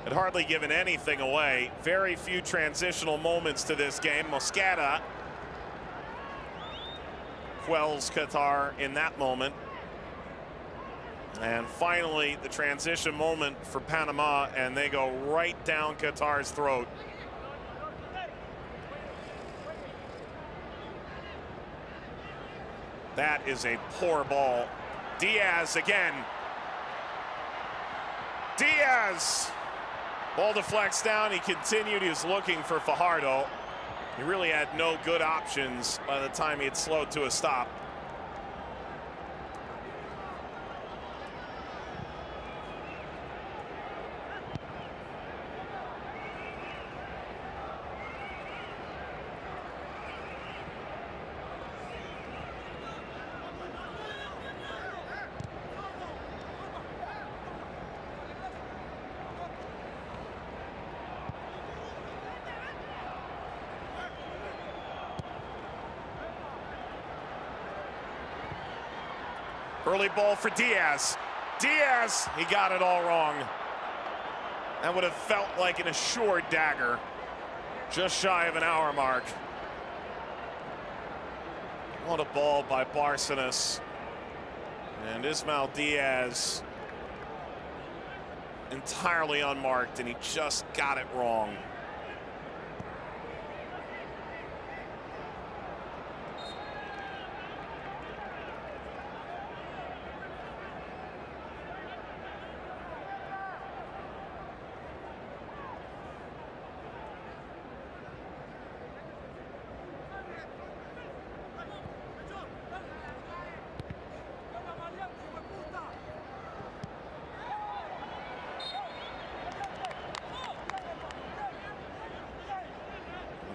had hardly given anything away. Very few transitional moments to this game. Moscata quells Qatar in that moment. And finally, the transition moment for Panama, and they go right down Qatar's throat. That is a poor ball. Diaz again. Diaz. Ball deflects down. He continued. He was looking for Fajardo. He really had no good options by the time he had slowed to a stop. Early ball for Diaz. Diaz, he got it all wrong. That would have felt like an assured dagger. Just shy of an hour mark. What a ball by Barcenas. And Ismael Diaz entirely unmarked, and he just got it wrong.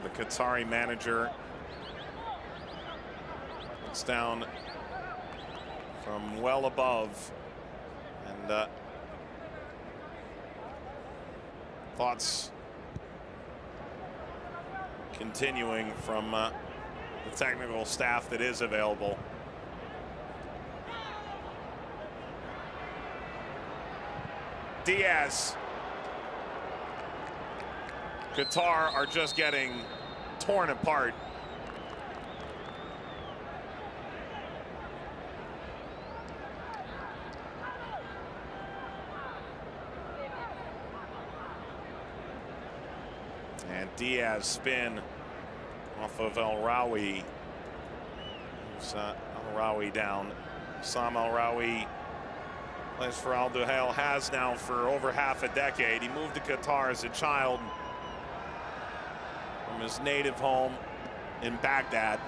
The Qatari manager looks down from well above, and thoughts continuing from the technical staff that is available. Diaz. Qatar are just getting torn apart. And Diaz spin off of El Rawi. El Rawi down. Sam El Rawi plays for Al Duhail, has now for over half a decade. He moved to Qatar as a child from his native home in Baghdad.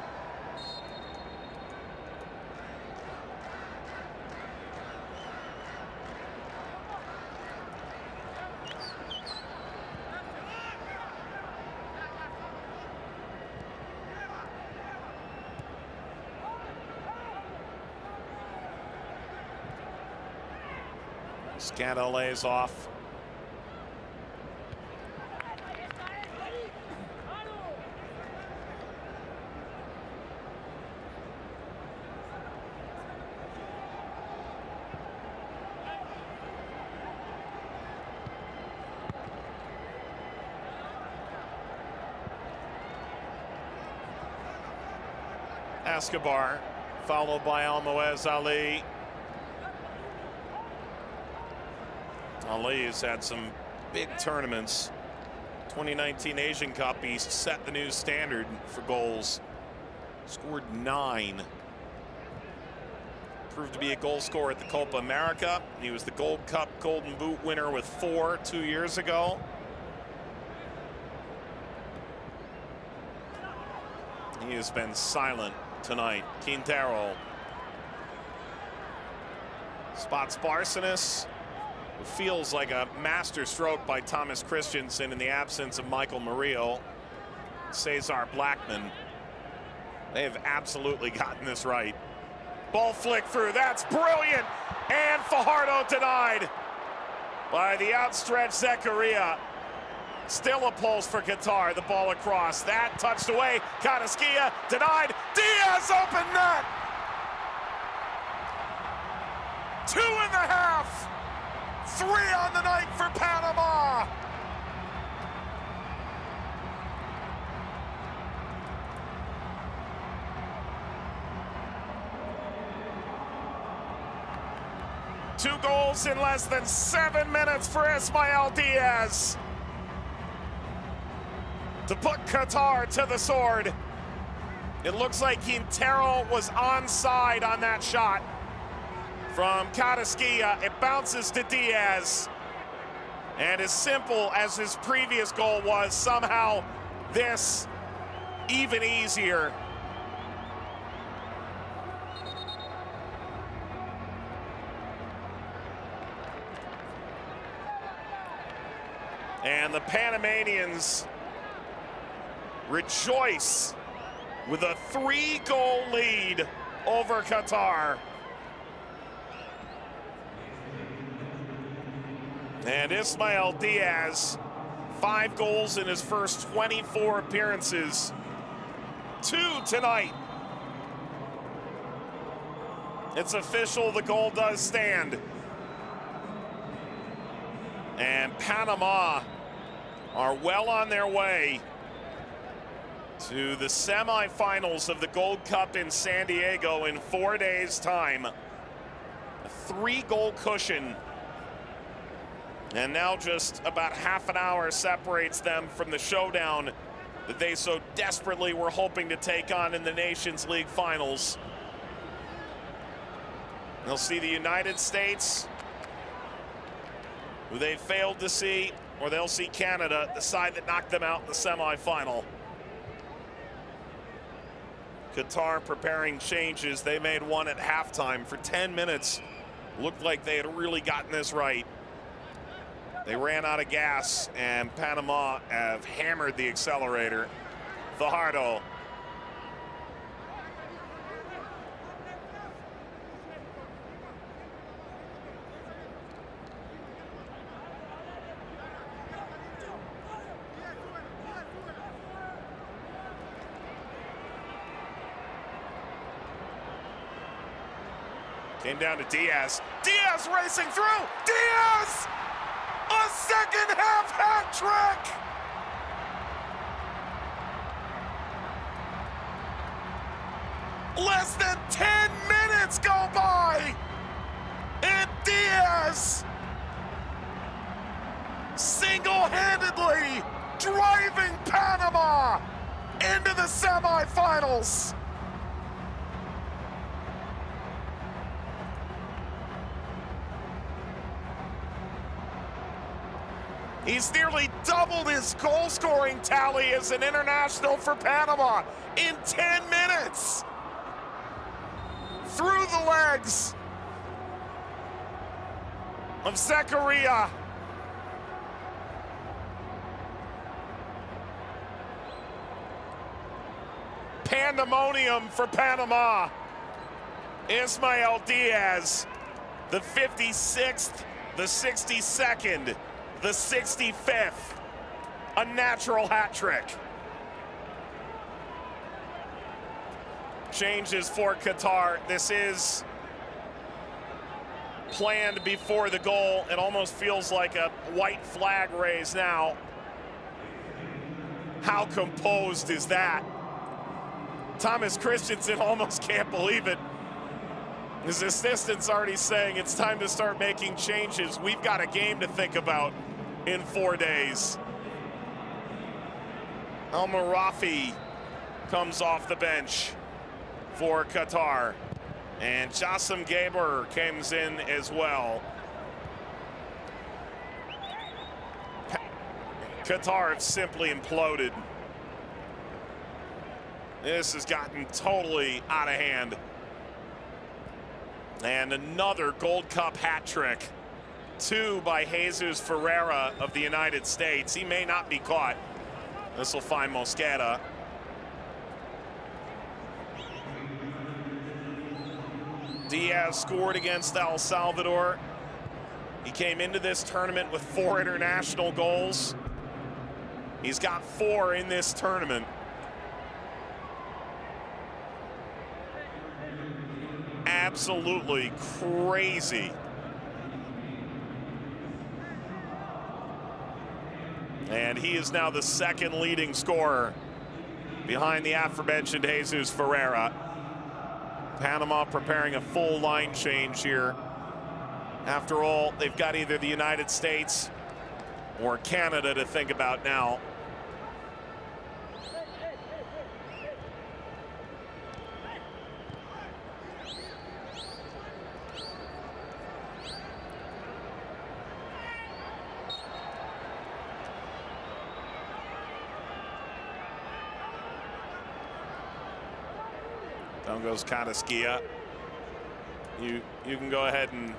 Scannell lays off. Escobar, followed by Almoez Ali. Ali has had some big tournaments. 2019 Asian Cup, he set the new standard for goals. Scored 9. Proved to be a goal scorer at the Copa America. He was the Gold Cup Golden Boot winner with 4 2 years ago. He has been silent tonight. Quintero spots Barcenas. It feels like a master stroke by Thomas Christensen in the absence of Michael Murillo. Cesar Blackman. They have absolutely gotten this right. Ball flick through, that's brilliant! And Fajardo denied by the outstretched Zakaria. Still a pulse for Qatar, the ball across. That touched away, Qatar denied, Diaz open net! 2.5! 3 on the night for Panama. Two goals in less than 7 minutes for Ismael Diaz to put Qatar to the sword. It looks like Quintero was onside on that shot from Qatar. It bounces to Diaz. And as simple as his previous goal was, somehow this even easier. And the Panamanians rejoice with a 3-goal lead over Qatar. And Ismael Diaz, 5 goals in his first 24 appearances. 2 tonight. It's official, the goal does stand. And Panama are well on their way to the semifinals of the Gold Cup in San Diego in 4 days' time. A 3-goal cushion. And now just about half an hour separates them from the showdown that they so desperately were hoping to take on in the Nations League finals. They'll see the United States, who they failed to see, or they'll see Canada, the side that knocked them out in the semifinal. Qatar preparing changes. They made one at halftime for 10 minutes. Looked like they had really gotten this right. They ran out of gas, and Panama have hammered the accelerator. Fajardo. Came down to Diaz. Diaz racing through. Diaz! A second half hat trick! Less than 10 minutes go by, and Diaz single-handedly driving Panama into the semifinals. He's nearly doubled his goal-scoring tally as an international for Panama in 10 minutes. Through the legs of Zakaria. Pandemonium for Panama. Ismael Diaz, the 56th, the 62nd, the 65th, a natural hat trick. Changes for Qatar. This is planned before the goal. It almost feels like a white flag raise now. How composed is that? Thomas Christensen almost can't believe it. His assistant's already saying it's time to start making changes. We've got a game to think about in 4 days. Al Marafi comes off the bench for Qatar. And Jassim Gaber comes in as well. Qatar have simply imploded. This has gotten totally out of hand. And another Gold Cup hat trick. 2 by Jesus Ferreira of the United States. He may not be caught. This will find Mosqueda. Diaz scored against El Salvador. He came into this tournament with 4 international goals. He's got 4 in this tournament. Absolutely crazy. And he is now the 2nd leading scorer behind the aforementioned Jesus Ferreira. Panama preparing a full line change here. After all, they've got either the United States or Canada to think about now. Down goes Qatar. You can go ahead and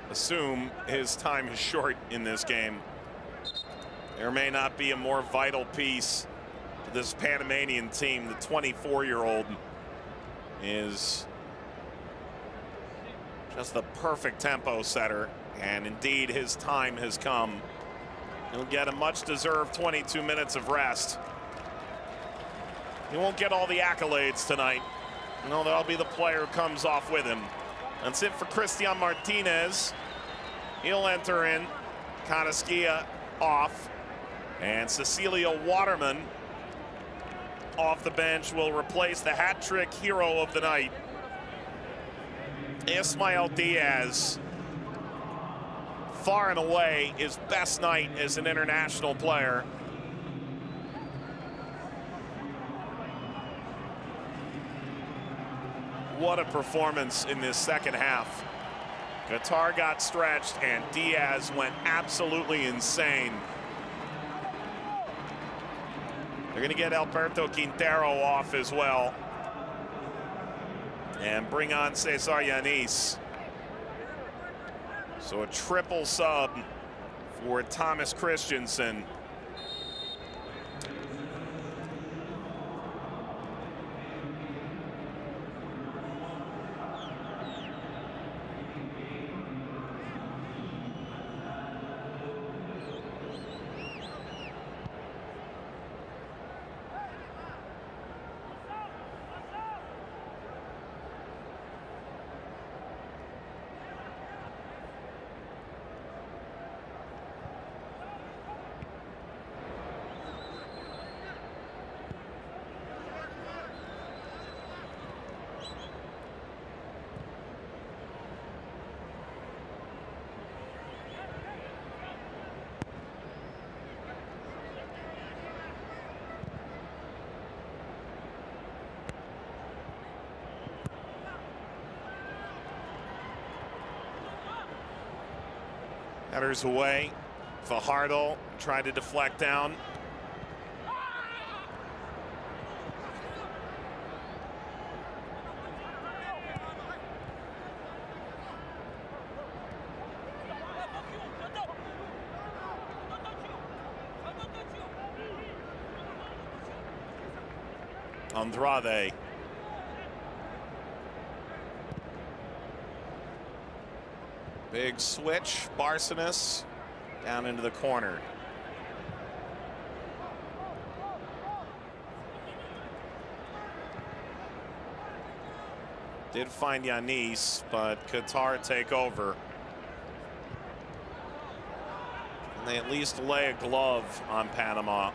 assume his time is short in this game. There may not be a more vital piece to this Panamanian team. The 24-year-old is just the perfect tempo setter, and indeed his time has come. He'll get a much-deserved 22 minutes of rest. He won't get all the accolades tonight. No, that'll be the player who comes off with him. That's it for Christian Martinez. He'll enter in. Qatar off. And Cecilia Waterman off the bench will replace the hat trick hero of the night, Ismael Diaz. Far and away his best night as an international player. What a performance in this second half. Qatar got stretched and Diaz went absolutely insane. They're going to get Alberto Quintero off as well and bring on Cesar Yanis. So a triple sub for Thomas Christensen. Headers away. Fajardo tried to deflect down. Andrade. Big switch. Barcenas down into the corner. Did find Yanis, but Qatar take over. And they at least lay a glove on Panama.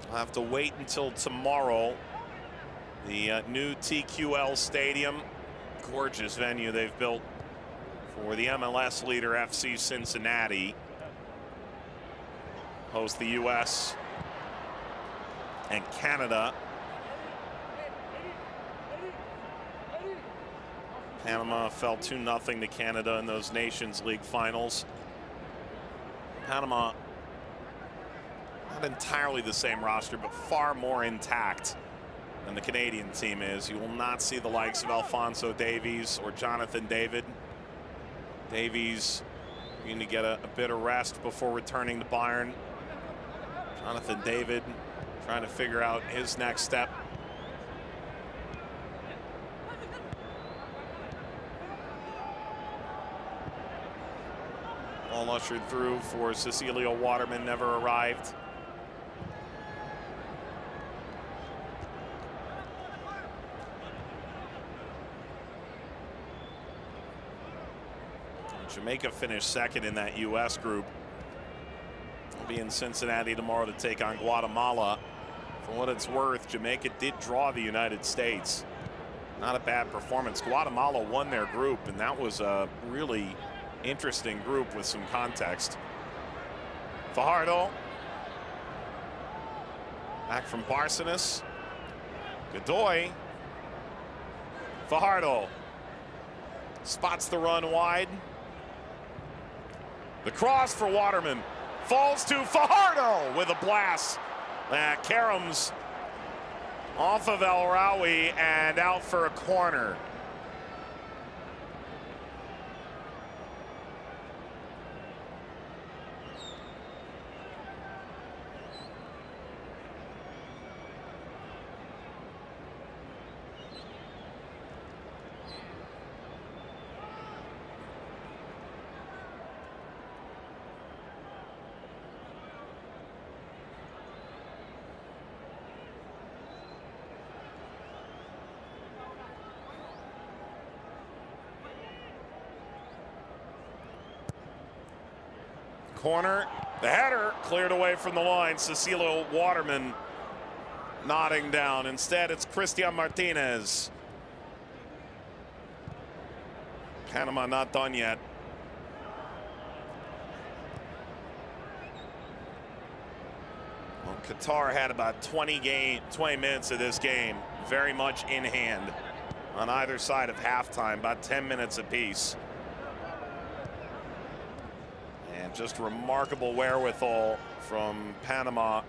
We'll have to wait until tomorrow. The new TQL Stadium, gorgeous venue they've built for the MLS leader FC Cincinnati. Host the US and Canada. Panama fell 2-0 to Canada in those Nations League finals. Panama, not entirely the same roster, but far more intact than the Canadian team is. You will not see the likes of Alphonso Davies or Jonathan David. Davies going to get a bit of rest before returning to Bayern. Jonathan David trying to figure out his next step. All ushered through for Cecilio Waterman, never arrived. Jamaica finished second in that US group. They'll be in Cincinnati tomorrow to take on Guatemala. For what it's worth, Jamaica did draw the United States. Not a bad performance. Guatemala won their group, and that was a really interesting group with some context. Fajardo. Back from Barcenas. Godoy. Fajardo. Spots the run wide. The cross for Waterman. Falls to Fajardo with a blast. Karam's off of El Rawi and out for a corner. Corner, the header cleared away from the line. Cecilio Waterman nodding down. Instead, it's Christian Martinez. Panama not done yet. Well, Qatar had about 20 minutes of this game very much in hand on either side of halftime, about 10 minutes apiece. Just remarkable wherewithal from Panama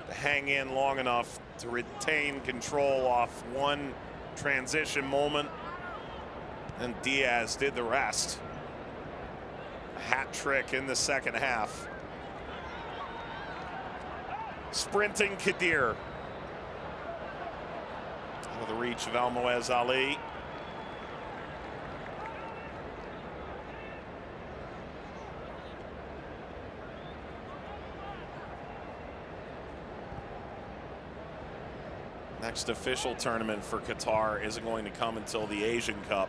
to hang in long enough to retain control off one transition moment, and Diaz did the rest. A hat trick in the second half. Sprinting Kadir. Out of the reach of Almoez Ali. Next official tournament for Qatar isn't going to come until the Asian Cup.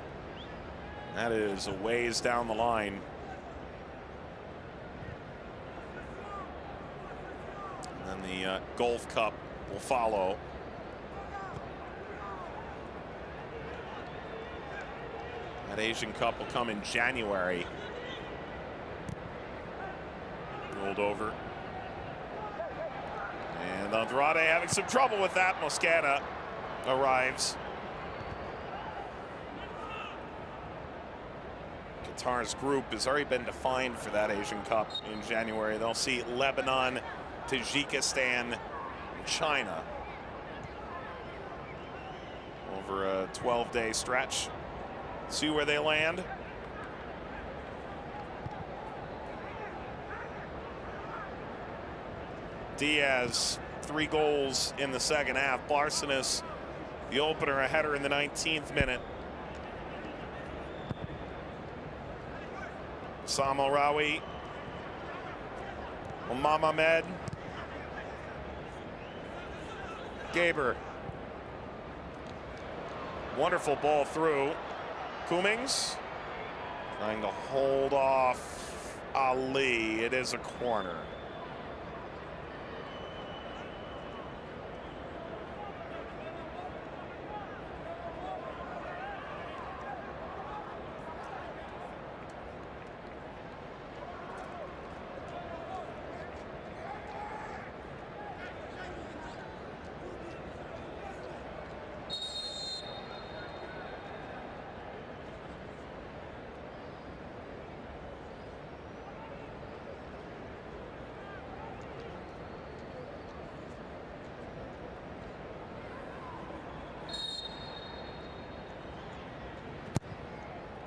That is a ways down the line. And then the Gulf Cup will follow. That Asian Cup will come in January. Rolled over. And Andrade having some trouble with that. Mosquera arrives. Qatar's group has already been defined for that Asian Cup in January. They'll see Lebanon, Tajikistan, and China over a 12-day stretch. See where they land. Diaz, 3 goals in the second half. Barcenas, the opener, a header in the 19th minute. Sam Rawi, Mohamed, Gaber. Wonderful ball through. Cummings trying to hold off Ali. It is a corner.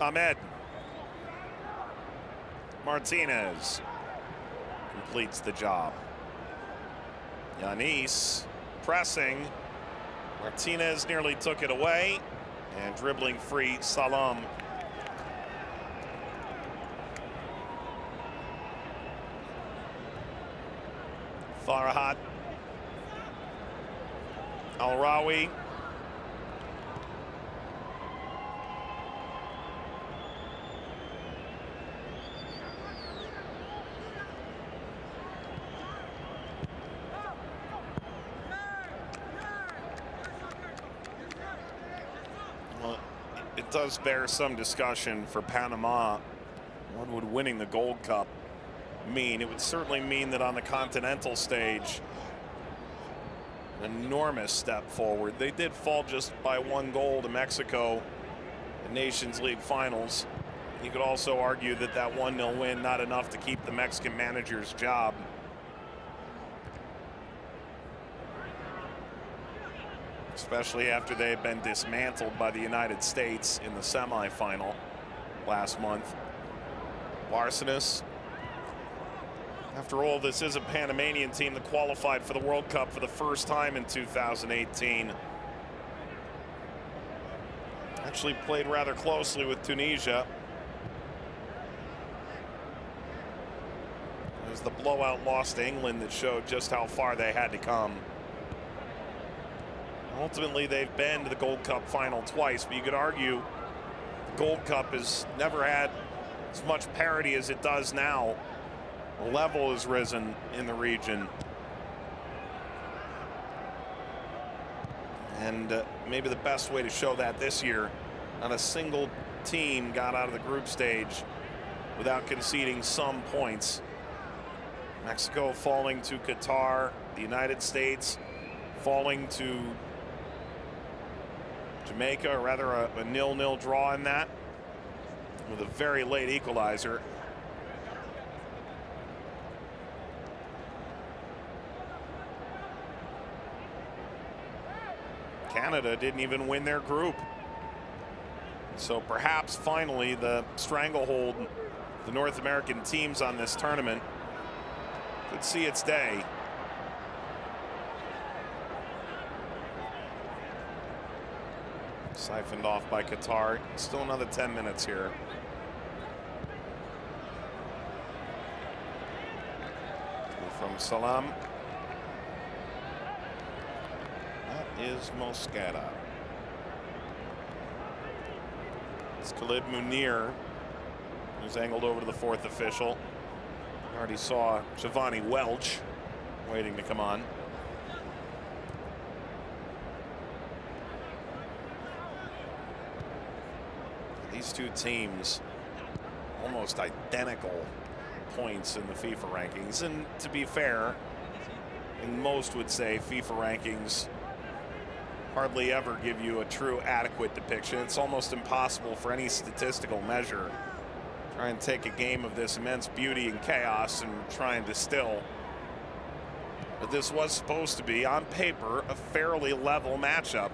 Ahmed. Martinez completes the job. Yanis pressing. Martinez nearly took it away. And dribbling free, Salam. Farhat. Al-Rawi. It does bear some discussion for Panama. What would winning the Gold Cup mean? It would certainly mean that on the continental stage, an enormous step forward. They did fall just by 1 goal to Mexico in Nations League finals. You could also argue that that 1-0 win not enough to keep the Mexican manager's job. Especially after they had been dismantled by the United States in the semifinal last month. Barcenas. After all, this is a Panamanian team that qualified for the World Cup for the first time in 2018. Actually played rather closely with Tunisia. It was the blowout loss to England that showed just how far they had to come. Ultimately, they've been to the Gold Cup final twice, but you could argue the Gold Cup has never had as much parity as it does now. The level has risen in the region. And maybe the best way to show that this year, not a single team got out of the group stage without conceding some points. Mexico falling to Qatar, the United States falling to Jamaica, or rather a 0-0 draw in that, with a very late equalizer. Canada didn't even win their group. So perhaps finally the stranglehold the North American teams on this tournament could see its day. Siphoned off by Qatar. Still another 10 minutes here. From Salam. That is Moscata. It's Khalid Munir, who's angled over to the 4th official. Already saw Giovanni Welch waiting to come on. These two teams almost identical points in the FIFA rankings, and to be fair, and most would say FIFA rankings hardly ever give you a true adequate depiction. It's almost impossible for any statistical measure Try and take a game of this immense beauty and chaos and try and distill. But this was supposed to be, on paper, a fairly level matchup.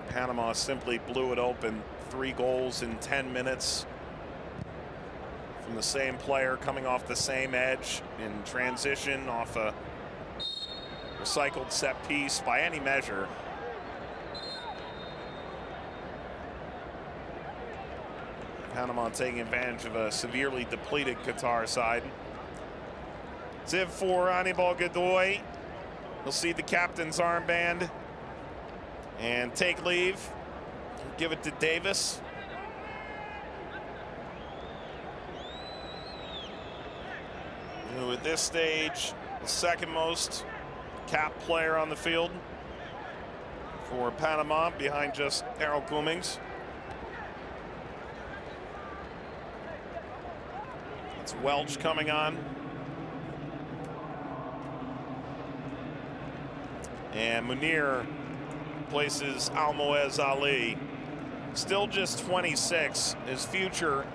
Panama simply blew it open. 3 goals in 10 minutes from the same player, coming off the same edge in transition off a recycled set piece by any measure. Panama taking advantage of a severely depleted Qatar side. Ziv for Anibal Godoy. He'll see the captain's armband and take leave. Give it to Davis. Who at this stage, the second most capped player on the field for Panama, behind just Harold Cummings. It's Welch coming on. And Munir places Almoez Ali. Still just 26, his future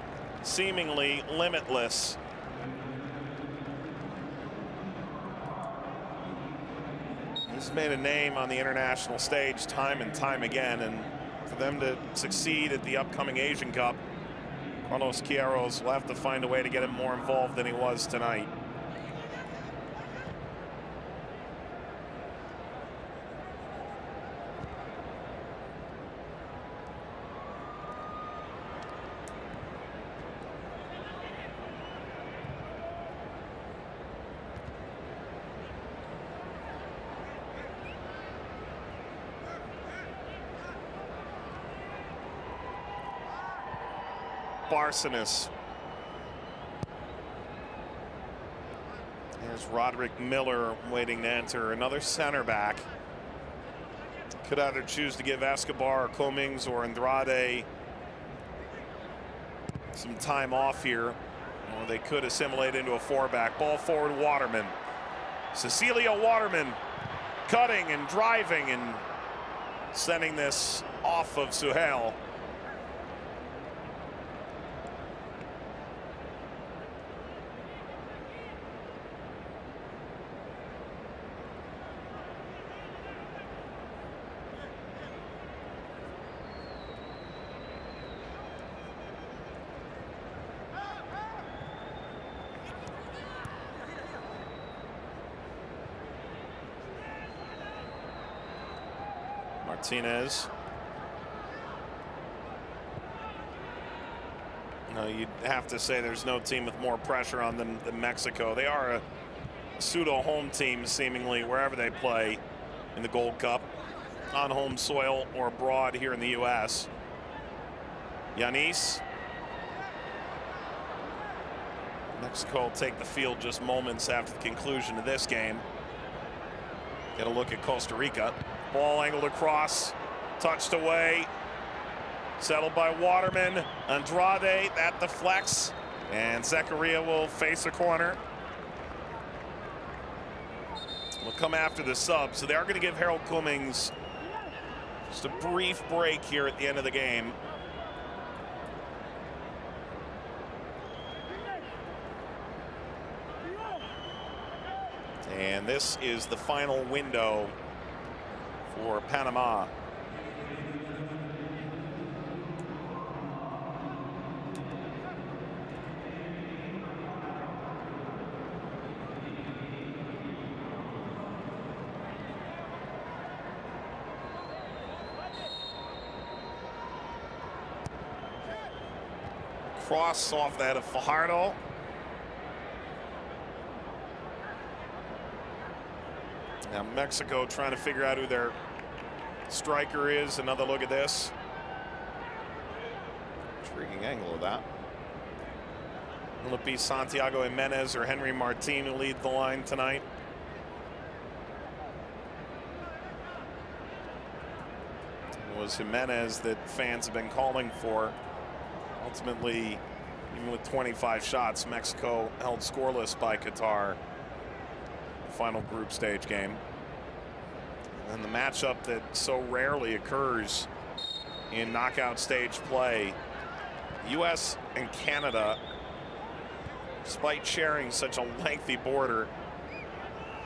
seemingly limitless. He's made a name on the international stage time and time again, and for them to succeed at the upcoming Asian Cup, Carlos Queiroz will have to find a way to get him more involved than he was tonight. Barcenas. There's Roderick Miller waiting to enter, another center back. Could either choose to give Escobar or Cummings or Andrade some time off here, or they could assimilate into a 4-back. Ball forward, Waterman. Cecilio Waterman cutting and driving and sending this off of Suhail. Martinez. No, you'd have to say there's no team with more pressure on them than Mexico. They are a pseudo home team, seemingly, wherever they play in the Gold Cup, on home soil or abroad here in the U.S. Yanis. Mexico will take the field just moments after the conclusion of this game. Get a look at Costa Rica. Ball angled across, touched away, settled by Waterman. Andrade, that deflects, and Zakaria will face a corner. Will come after the sub, so they are going to give Harold Cummings just a brief break here at the end of the game. And this is the final window for Panama. Cross off that of Fajardo. Now Mexico trying to figure out who their striker is. Another look at this. Intriguing angle of that. Will it be Santiago Jimenez or Henry Martin who lead the line tonight? It was Jimenez that fans have been calling for. Ultimately, even with 25 shots, Mexico held scoreless by Qatar. Final group stage game. And the matchup that so rarely occurs in knockout stage play. U.S. and Canada, despite sharing such a lengthy border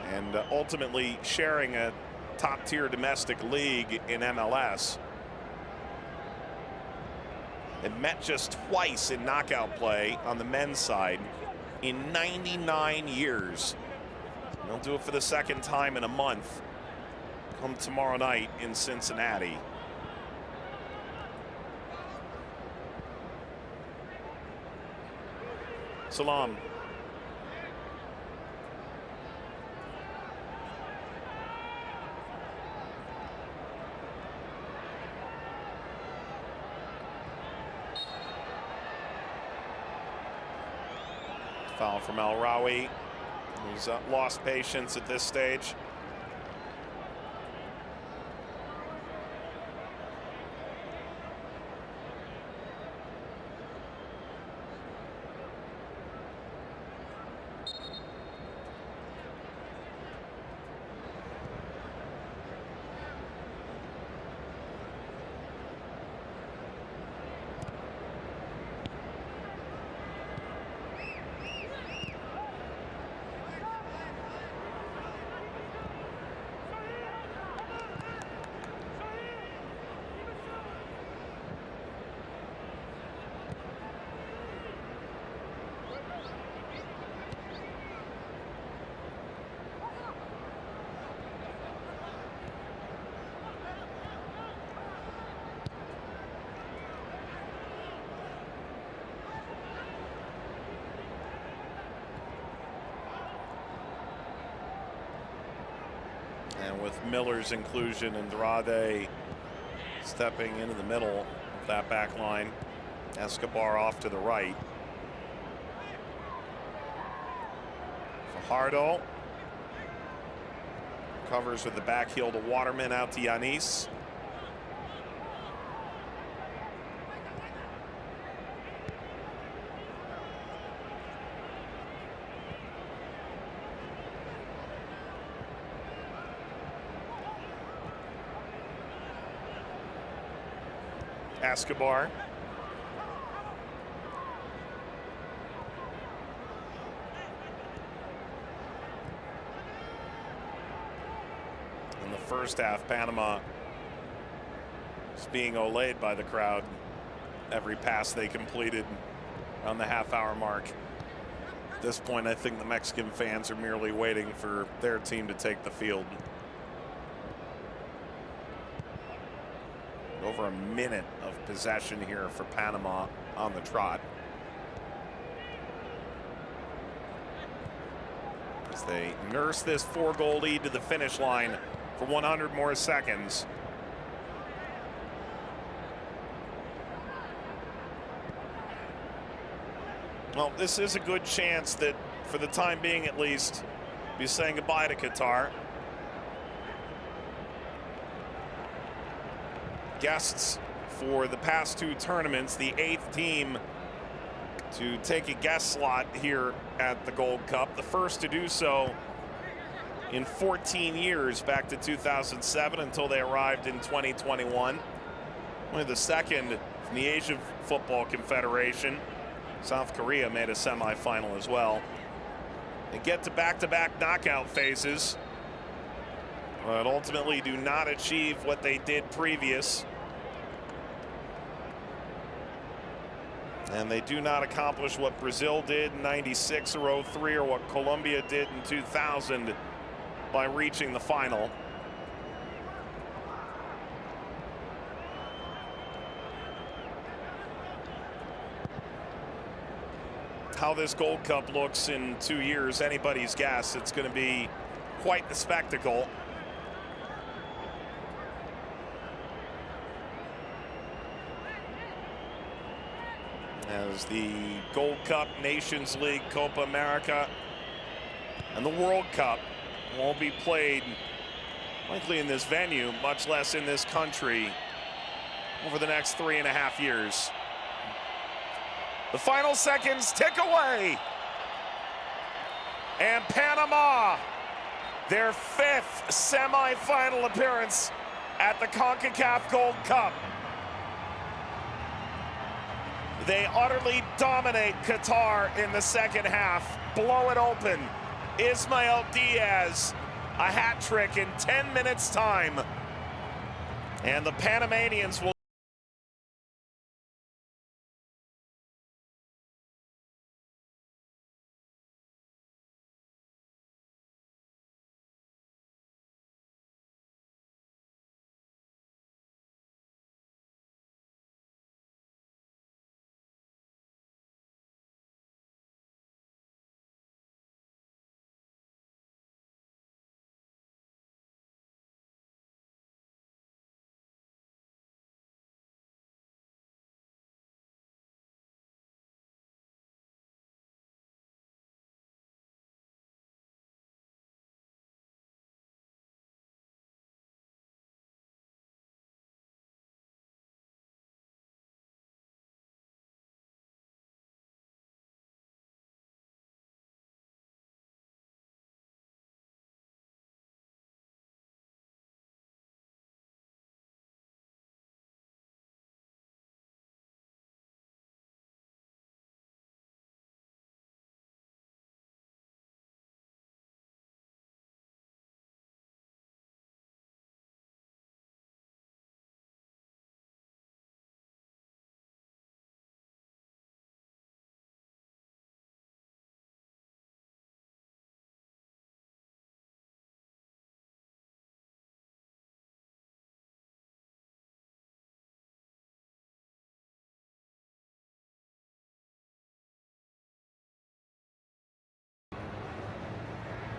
and ultimately sharing a top-tier domestic league in MLS, it met just twice in knockout play on the men's side in 99 years. They'll do it for the second time in a month, come tomorrow night in Cincinnati. Salam. Foul from El Rawi, who's lost patience at this stage. And with Miller's inclusion, Andrade stepping into the middle of that back line. Escobar off to the right. Fajardo covers with the back heel to Waterman, out to Yanis. Escobar. In the first half, Panama is being olayed by the crowd. Every pass they completed on the half-hour mark. At this point, I think the Mexican fans are merely waiting for their team to take the field. Over a minute of possession here for Panama on the trot, as they nurse this 4-goal lead to the finish line for 100 more seconds. Well, this is a good chance that, for the time being at least, be saying goodbye to Qatar. Guests for the past 2 tournaments, the 8th team to take a guest slot here at the Gold Cup, the first to do so in 14 years, back to 2007 until they arrived in 2021. Only the second from the Asian Football Confederation. South Korea made a semifinal as well. They get to back-to-back knockout phases, but ultimately do not achieve what they did previous. And they do not accomplish what Brazil did in '96 or '03, or what Colombia did in 2000 by reaching the final. How this Gold Cup looks in 2 years, anybody's guess. It's going to be quite the spectacle. As the Gold Cup, Nations League, Copa America, and the World Cup won't be played likely in this venue, much less in this country, over the next 3.5 years. The final seconds tick away. And Panama, their 5th semifinal appearance at the Concacaf Gold Cup. They utterly dominate Qatar in the second half, blow it open. Ismael Diaz, a hat trick in 10 minutes time. And the Panamanians will